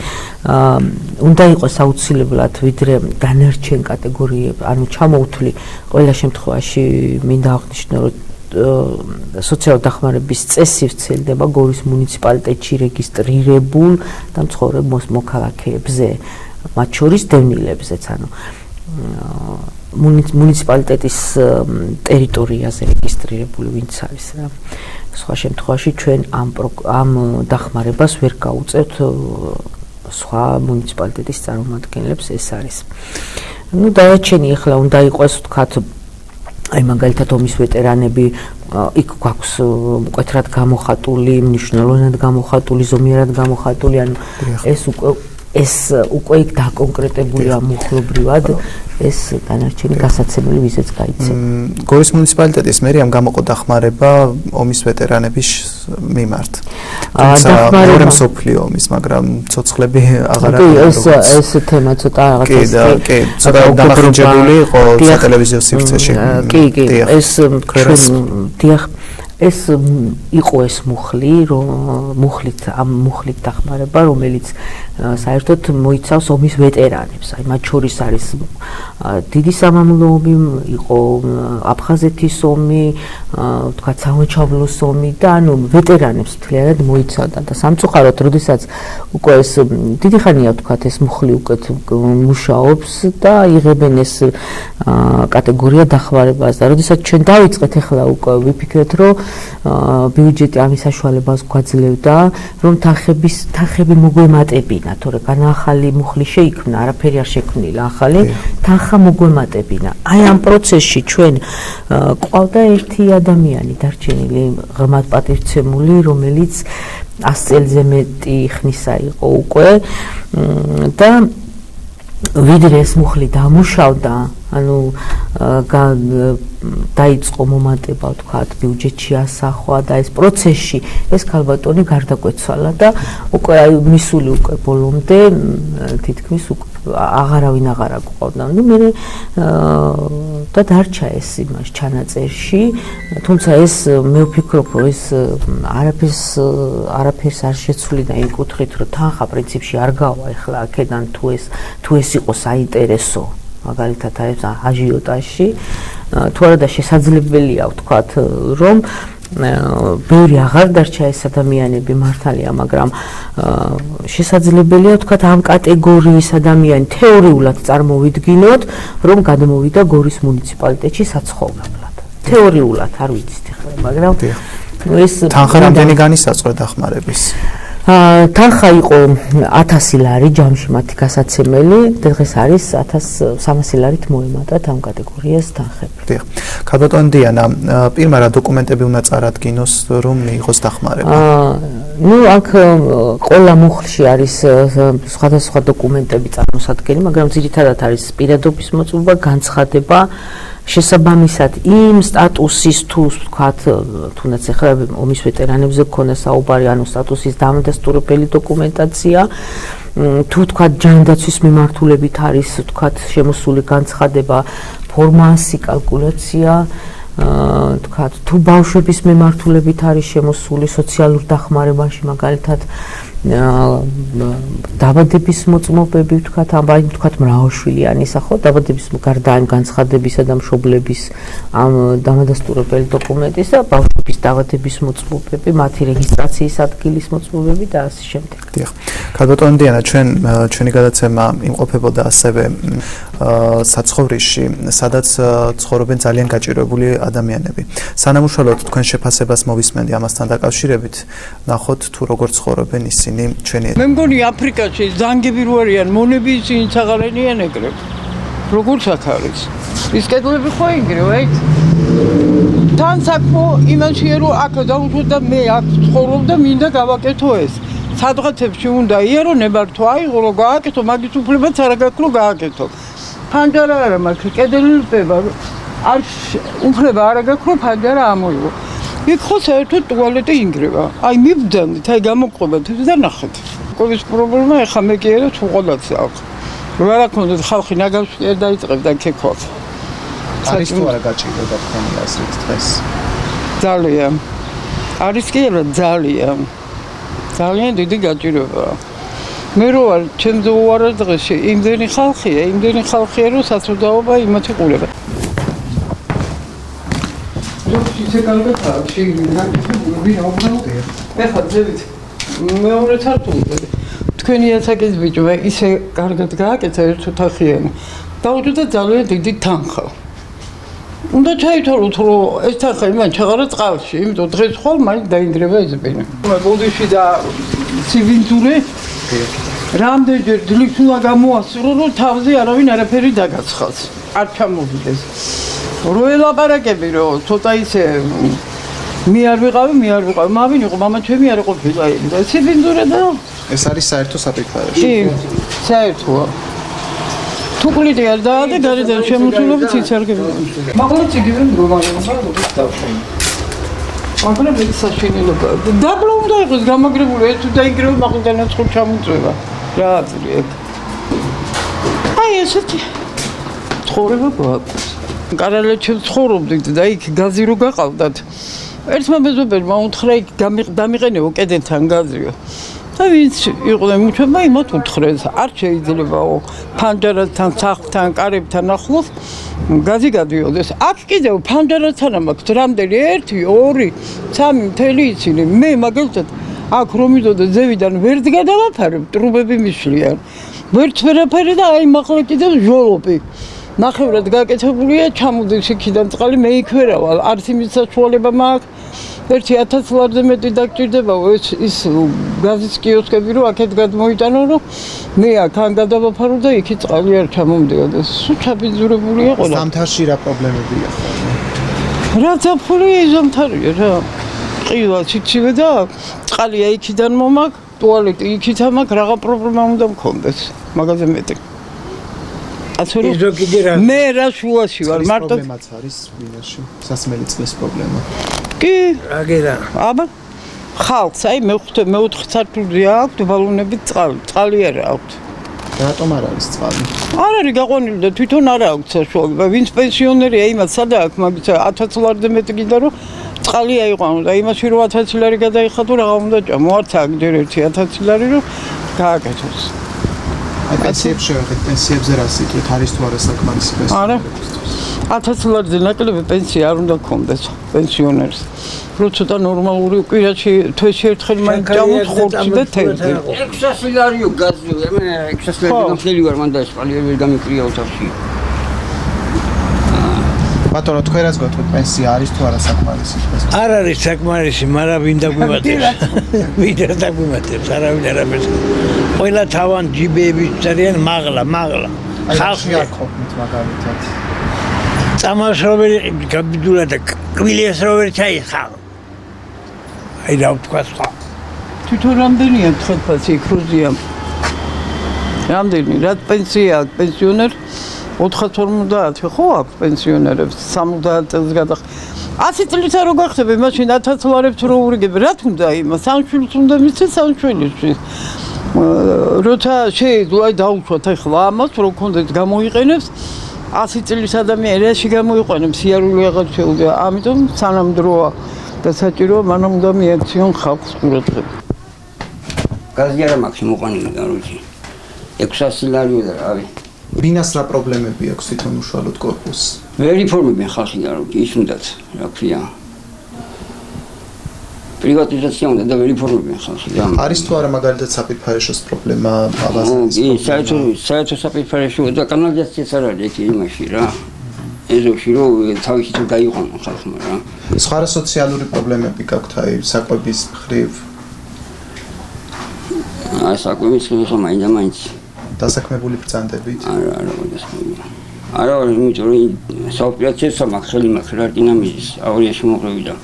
უნდა იყოს აუცილებლად ვიდრე დანარჩენ კატეგორიები, ანუ ჩამოუთვლი ყველა შემთხვევაში მინდა აღნიშნო, რომ სოციალურ დახმარების წესი ვრცელდება გორის მუნიციპალიტეტში რეგისტრირებულ და მცხოვრებ მოქალაქეებზე, მათ შორის დევნილებზეც, ანუ მუნიციპალიტეტის ტერიტორიაზე რეგისტრირებული ვინც არის რა. სხვა შემთხვევაში ჩვენ ამ დახმარებას ვერ გაუწევთ სხვა მუნიციპალიტეტის წარმომადგენლებს, ეს არის. Ну, დანარჩენი ახლა უნდა იყოს, ვთქვათ, აი მაგალითად ომის ვეტერანები, იქ გვაქვს მკვეთრად გამოხატული, მნიშვნელოვნად გამოხატული, ზომიერად გამოხატული, ანუ ეს უკვე იქ დაკონკრეტებულია მუხლობრივად ეს დანარჩენი გასაცემელი ვიზეც გაიცემა. გორის მუნიციპალიტეტის მერიამ გამოყო დახმარება ომის ვეტერანების მიმართ. მეორე მსოფლიო ომის, მაგრამ ცოცხლები აღარ არის. ეს თემა ცოტა რაღაცა კი, ცოტა დამახინჯებული იყო სატელევიზიო სივრცეში. კი, ეს დიახ, ეს იყო ეს მუხლი, რომ მუხლით დახმარება, რომელიც საერთოდ მოიცავს ომის ვეტერანებს. აი მათ შორის არის დიდი სამამულო ომი, იყო აფხაზეთის ომი, ვთქვათ, სამოჩაბლოს ომი და ანუ ვეტერანებს მთლიანად მოიცავდა და სამწუხაროდ, როდესაც უკვე ეს დიდი ხანია, ვთქვათ, ეს მუხლი უკვე მუშაობს და იღებენ ეს კატეგორია დახმარებას და როდესაც ჩვენ დავიწყეთ ახლა უკვე ვიფიქრეთ, რომ ბიუჯეტი ამის საშუალებას გვაძლევდა, რომ თანხები მოგვემატებინა, თორე განახალი მუხლი შეიქმნა, არაფერი არ შექმნილა ახალი, თანხა მოგვემატებინა. აი ამ პროცესში ჩვენ ყავდა ერთი ადამიანი დარჩენილი, ღრმად პატივცემული, რომელიც 100 წელზე მეტი ხნისა იყო უკვე და ვიდრე ეს მუხლი დამუშავდა, ანუ დაიწყო მომატება, ვთქვათ, ბიუჯეტში ასახვა და ეს პროცესში ეს ქალბატონი გარდაგვეცვალა და უკვე მისული უკვე ბოლომდე თითქმის აღარავინ აღარ აგვყავდა. ნუ მე და დარჩა ეს იმას ჩანაწერში, თუმცა ეს მე ვფიქრობ, რომ ეს არაფერს არ შეცვლიდა იმ კუთხით, რომ თანხა პრინციპში არ გავა ეხლა აქედან თუ ეს იყო საინტერესო მაგალითად აი აჟიოტაჟში თუ არა და შესაძლებელია ვთქვათ რომ ბევრი აღარ დარჩა ეს ადამიანები მართალია, მაგრამ შესაძლებელია ვთქვათ ამ კატეგორიის ადამიანი თეორიულად წარმოვიდგინოთ, რომ გადმოვიდა გორის მუნიციპალიტეტში საცხოვრებლად. თეორიულად არ ვიცით ახლა, მაგრამ ეს თანხა რამდენი განისაზღვრა დახმარების? თანხა იყო 1000 ლარი ჯამში მათი გასაცემელი, დღეს არის 1300 ლარით მოემატათ ამ კატეგორიას თანხები. დიახ. ქალბატონი დიანა, პირველ რა დოკუმენტები უნდა წარადგინოს, რომ მიიღოს დახმარება? ნუ აქ ყველა მუხლში არის სხვადასხვა დოკუმენტები წარმოსადგენი, მაგრამ ძირითადად არის პირადობის მოწმობა, განცხადება შესაბამისად იმ სტატუსის თუ ვთქვათ, თუნდაც ახლა ომის ვეტერანებზე გქონდა საუბარი, ანუ სტატუსის დამადასტურებელი დოკუმენტაცია, თუ ვთქვათ ჯანდაცვის მიმართულებით არის ვთქვათ შემოსული განცხადება, ფორმანსი, კალკულაცია, ვთქვათ, თუ ბავშვების მიმართულებით არის შემოსული სოციალურ დახმარებაში, მაგალითად დაბადების მოწმობები, ვთქვათ, ამბავი ვთქვათ მრავალშვილიანის, ხო, დაბადების გარდა ამ განცხადებისა და მშობლების ამ დამადასტურებელი დოკუმენტის და ბავშვების დაბადების მოწმობები, მათი რეგისტრაციის ადგილის მოწმობები და ასე შემდეგ. დიახ. ქალბატონი დიანა, ჩვენი გადაცემა იმყოფებოდა ასევე საცხოვრისში, სადაც ცხოვრობენ ძალიან გაჭირვებული ადამიანები. სანამუშრალოდ თქვენ შეფასებას მოვისმენდი ამასთან დაკავშირებით, ნახოთ თუ როგორ ცხოვრობენ ისინი. მე მგონი აფრიკაში ზანგები რო არიან მონები ისინი აღარენიან ეგრეთ როგორც აქ არის ის კედლები ხო იგრევა აი თან საქმო იმაშია რომ აქ დავუშვათ და მე აქ ცხოვრობ და მინდა გავაკეთო ეს სადღაცებში უნდა იერონება თუ აიღო რომ გააკეთო მაგის უფლებაც არ გაქვს რომ გააკეთო ფანჯარა არა მაქვს კედელი ლპება არ უფლება არ გაქვს რომ ფანჯარა ამოიღო იქ ხო საერთოდ ტუალეტი ინგრევა. აი მივდანით, აი გამოყვებათ და ნახეთ. კოვის პრობლემა ეხა მე კი არა თუ ყოლაც აქვს. რა რა ქონდეთ ხალხი ნაგავში არ დაიწყებდა ქექოთ. არის თუ არა გაჭირვება თქვენი აზრით დღეს? ძალიან. არის კი არა ძალიან. ძალიან დიდი გაჭირვებაა. მე რო არ ჩემზე უარა დღეში იმდენი ხალხია რომ საცოდაობა იმათ იყურება. ისე კარგაა, შეიძლება ეხლა ძებით მეორე წარწმუნდა. თქვენი ასაკის ბიჭო, ისე კარგად გააკეთა ერთ ოთახიანი. დაუჭირდა ძალიან დიდი თანხა. უნდა ჩაითვალოთ, რომ ეს თანხა იმან ჩაღარა წყალში, იმიტომ დღეს ხვალ მაინც დაინგრება ეს ბინა. ბოდიში და ცივინძურე რამდენჯერ ძლივს უნდა გამოასწრო, რომ თავზე არავინ არაფერი დაგაცხადს. არ ჩამოვიდეს. რო ელაპარაკები რომ ცოტა ისე მე არ ვიყავი, მამინ იყო, მამა ჩემი არ ყოფილა და ციფინძურა და ეს არის საერთო საფიქროები. კი, საერთოა. თუ კლიტი არ დაადე, გარედან შემოსულობით ციცარგები. მაგრამ ციგივე რომანებია როგორც დავშენ. მაგრამ ეს საშინელობა. დაბლა უნდა იყოს გამაგრებული, ეს თუ დაიგრევა, მაგალითად ხო ჩამოწვევა. რა აზრი აქ? აი ესეთი ცხოვრება გვაქვს. კარალეთში ცხოვრობდით და იქ გაზი რო გაყავდათ. ერთმა მეზობელმა უთხრა იქ დამიყენეო კედელთან გაზიო. და ვინც იყვნენ მუჩება იმათ უთხრეს, არ შეიძლებაო ფანჯარასთან, სახლთან, კარებთან ახლოს გაზი გადიოდეს. აქ კიდევ ფანჯარასთან მაქვს რამდენი 1, 2, 3 მთელი იცინი. მე მაგალითად აქ რომ მიდოდა ზევიდან ვერც გადავაფარებ, ტრუბები მიშლიან. ვერც ვერაფერი და აი მახლა კიდევ ჟოლობი. ნახევრად გაკეთებულია, ჩამოდის იქიდან წყალი, მე იქ ვერავარ, არც იმის საშუალება მაქვს. ერთი 1000 ლარზე მეტი დაგჭირდება ის გაზის კიოსკები რომ აქეთ გადმოიტანო რომ მე აქ გადავაფარო და იქით წყალი არ ჩამომდიოდა. სულ ჩაბიძურებულია ყველა. ზამთარში რა პრობლემებია ხოლმე? რა ზაფხულია ზამთარია რა. ყილა ციცივე და წყალია იქიდან მომაკ, ტუალეტი იქით ამაკ, რაღა პრობლემა უნდა მქონდეს. მაგაზე მეტი. მე რა შუაში ვარ მარტო პრობლემაც არის ვილაში სასმელი წყლის პრობლემა კი აგერა აბა ხალხს აი მე-4 სართულზე აქვს ბალონებით წყალი არ აქვს რატომ არ არის წყალი არ არის გაყვანილი და თვითონ არ აქვს საშუალება ვინც პენსიონერია იმას სადა აქვს მაგის 1000 ლარზე მეტი კიდე რომ წყალი აიყვანო და იმაში რომ 1000 ლარი გადაიხადო რაღა უნდა ჭამო არც აგდერ 1000 ლარი რომ გააკეთოს აი პენსიებში ვახეთ პენსიებზე რა სიტყვით არის თუ არა საკმარისი პენსია არა 1000 ლარზე ნაკლები პენსია არ უნდა გქონდეს პენსიონერს რო ცოტა ნორმალური კვირაში თვეში ერთხელ მაინც ჭამოთ ხორცი და თევზი 600 ლარიო გაზი მე 600 ლარი გამხელი ვარ მან და ესპანიელი ვერ გამიკრია ოთახში ბატონო თქვენ რაც გეტყვით პენსია არის თუ არა საკმარისი არ არის საკმარისი მაგრამ ვინ დაგვიმატებს ვინ დაგვიმატებს არავინ არაფერს ყველა თავან ჯიბეები წერიან მაღლა ხალხი არ ყოფნით მაგალითად წამას როვერი გაბიდულა და კვილიას როვერი ჩაიხალ აი რა ვთქვა სხვა თვითონ რამდენია თხეთფასი ქრუზია რამდენი რა პენსია აქვს პენსიონერ 450 ხო აქვს პენსიონერებს 70 წელს გადახ 100 წელს არ გახდება მაშინ 1000 ლარებს რო ურიგებ რა თუნდა იმას სამშვილს უნდა მისცე სამშვილისთვის როცა შეიძლება დაუშვათ ახლა ამას რო კონდეთ გამოიყენებს 100 წლის ადამიანი რაში გამოიყენებს სიარული აღარ შეუძლია ამიტომ სანამ დროა და საჭიროა მანამ უნდა მიაქციონ ხალხს ყურადღება გაზი არა მაქვს მოყვანილი გარუჩი 600 ლარიო და რავი ბინას რა პრობლემები აქვს თვითონ უშუალოდ კორპუსს ვერ იფორმებიან ხალხი გარუჩი ის უნდათ რა ქვია პრივატიზაცია უნდა და ვერ იფორმებიან ხალხი არის თუ არა მაგალითად საფირფარეშოს პრობლემა აბაზრის საერთო საფირფარეშო და კანალიზაციაც არ არის εκεί იმაში რა ეზოში რომ თავისი თუ გაიყვანო ხალხმა რა სხვა სოციალური პრობლემები გაქვთ აი საკვების მხრივ აი საკვების მხრივ მაინც დასაქმებული ბრძანდებით არა იმიტომ რომ საოპერაციო მაქვს ხელი მაქვს რა დინამიზის აურიაში მოყრევიდა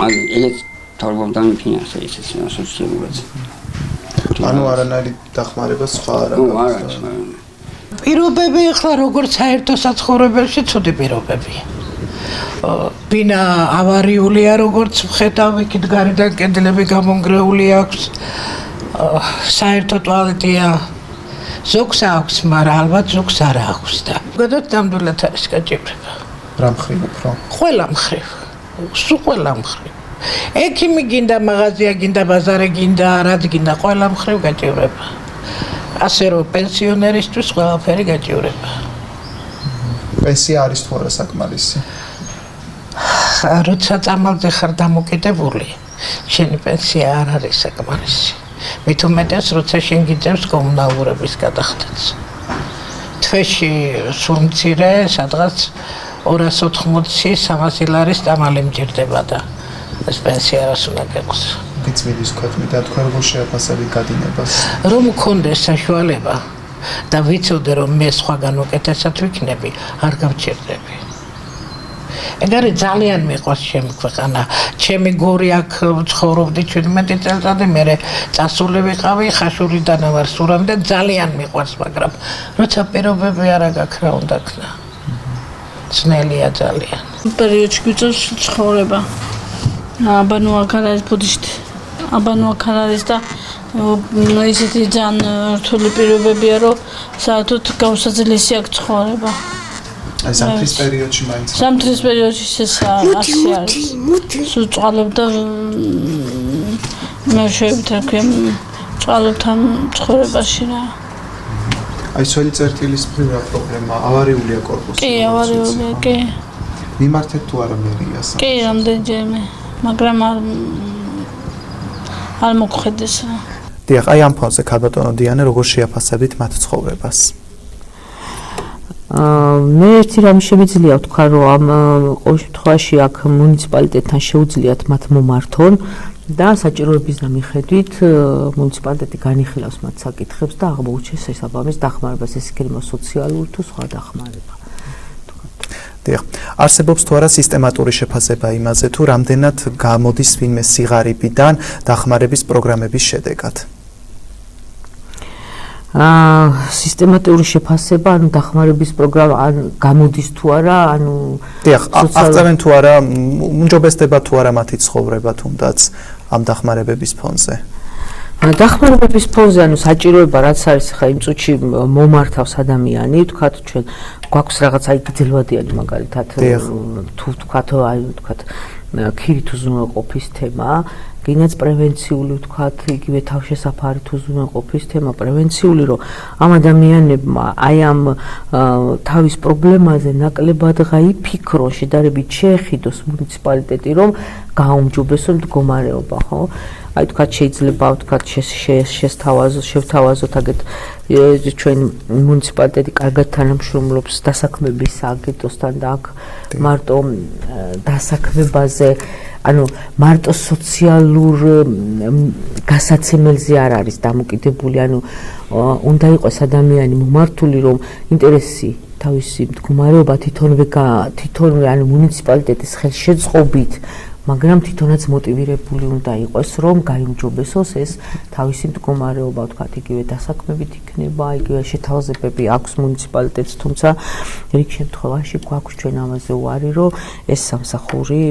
მაგ ეგეც თავგან ფინანსა ისეც სოციალურად ანუ არანაირი დახმარება სხვა არა პირობები ახლა როგორც საერთო საცხოვრებელში ცუდი პირობები ბინა ავარიულია როგორც ვხედავ იქით გარედან კედლები გამონგრეული აქვს საერთო ტუალეტია ზოგს აქვს მაგრამ ალბათ ზოგს არ აქვს და გადად ნამდვილად არის გაჭირება რა მხრივ უფრო ყველა მხრივ სულ ყველა მხრივ ექიმი გინდა მაღაზია გინდა ბაზარი გინდა რაც გინდა ყველა მხრივ გაჭირება ასე რომ პენსიონერისთვის ყველაფერი გაჭირება პენსია არის თუ არა საკმარისი როცა წამალზე ხარ დამოკიდებული შენი პენსია არ არის საკმარისი მით უმეტეს როცა შენ გიწევს კომუნალურების გადახდას თვეში სულ მცირე სადღაც 280-300 ლარის წამალი მჭირდება და ეს პენსია რას უნდა გეყოს გიწმიდის ქვეყნით და თქვენ როგორ შეაფასებით გადინებას რომ მქონდეს საშუალება და ვიცოდე რომ მე სხვაგან უკეთესად ვიქნები არ გავჩერდები ეგ არის ძალიან მიყვარს ჩემი ქვეყანა ჩემი გორი აქ ცხოვრობდი 17 წელიწადი მე წასული ვიყავი ხაშურიდან ვარ სურამდე ძალიან მიყვარს მაგრამ როცა პირობები არა გაქვს რა უნდა ქნა ძნელია ძალიან პერიოდში გვიწევს ცხოვრება აბანო აქ არის ბუდისტი აბანო აქ არის და ისეთი ძალიან რთული პირობებია რომ საერთოდ გაუსაძლისი აქვს ცხოვრება აი ზამთრის პერიოდში მაინც ზამთრის პერიოდში ეს ასე არის სულ წვალებ და მე შევთქვი წვალებთან ცხოვრებაში რა აი სველი წერტილის მხრივ რა პრობლემა ავარიულია კორპუსი კი ავარიულია კი მიმართეთ თუ არა მერიას კი რამდენჯერმე მაგრამ არ მოგხედეს დიახ აი ამ ფონზე ქალბატონო დიანა როგორ შეაფასებით მათ ცხოვრებას მე ერთი რამე შემიძლია ვთქვა, რომ ამ ყოველ შემთხვევაში აქ მუნიციპალიტეტთან შეუძლიათ მათ მომართონ და საჭიროების მიხედვით მუნიციპალიტეტი განიხილავს მათ საკითხებს და აღმოუჩენს შესაბამის დახმარებას, ეს იქნება სოციალური თუ სხვა დახმარება. დიახ, არსებობს თუ არა სისტემატური შეფასება იმაზე, თუ რამდენად გამოდის ვინმე სიღარიბიდან დახმარების პროგრამების შედეგად? სისტემატური შეფასება, ანუ დახმარების პროგრამა გამოდის თუ არა, ანუ დიახ, აღწევენ თუ არა, უმჯობესდება თუ არა მათი ცხოვრება თუნდაც ამ დახმარებების ფონზე? დახმარებების ფონზე, ანუ საჭიროება რაც არის ხა იმ წუთში მომართავს ადამიანი, თქვათ ჩვენ გვაქვს რაღაცა გრძელვადიანი მაგალითად თუ თქვათ ქირით უზრუნველყოფის თემა, გინდათ პრევენციული ვთქვათ, იგივე თავშესაფარით უზრუნველყოფის თემა, პრევენციული, რომ ამ ადამიანებმა აი ამ თავის პრობლემაზე ნაკლებად გაიფიქრონ, შედარებით შეეხიდოს მუნიციპალიტეტი, რომ გააუმჯობესონ მდგომარეობა, ხო? აი თქვათ შეიძლება ვთქვათ შევთავაზოთ აგეთ ჩვენ მუნიციპალიტეტი კარგად თანამშრომლობს დასაქმების სააგენტოსთან და აქ მარტო დასაქმებაზე ანუ მარტო სოციალურ გასაცემელზე არ არის დამოკიდებული, ანუ უნდა იყოს ადამიანი მომართული, რომ ინტერესი თავისი მდგომარეობა თვითონვე ანუ მუნიციპალიტეტის ხელშეწყობით, მაგრამ თვითონაც მოტივირებული უნდა იყოს, რომ გაიმჯობესოს ეს თავისი მდგომარეობა, ვთქვათ, იგივე დასაქმებით იქნება, იგივე შეთავაზებები აქვს მუნიციპალიტეტს, თუმცა რიგ შემთხვევაში გვაქვს ჩვენ ამაზე უარი, რომ ეს სამსახური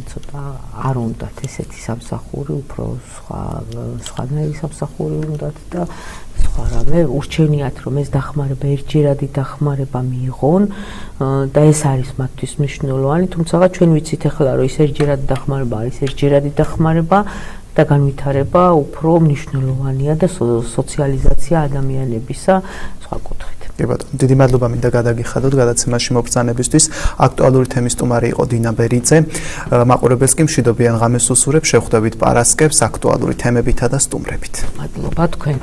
ცოტა არ უნდათ, ესეთი სამსახური, უფრო სხვანაირი სამსახური უნდათ და სხვა რამე ურჩევნიათ, რომ ეს დახმარება ერთჯერადი დახმარება მიიღონ და ეს არის მათთვის მნიშვნელოვანი, თუმცა ჩვენ ვიცით ახლა, რომ ეს ერთჯერადი დახმარება არის ერთჯერადი დახმარება და განვითარება უფრო მნიშვნელოვანია და სოციალიზაცია ადამიანებისა სხვა კუთხით. კი ბატონო, დიდი მადლობა მინდა გადაგიხადოთ გადაცემაში მობრძანებისთვის. აქტუალური თემის სტუმარი იყო დინა ბერიძე. მაყურებელს კი მშვიდობიან ღამეს უსურებ, შევხვდებით პარასკევს აქტუალური თემებითა და სტუმრებით. მადლობა თქვენ.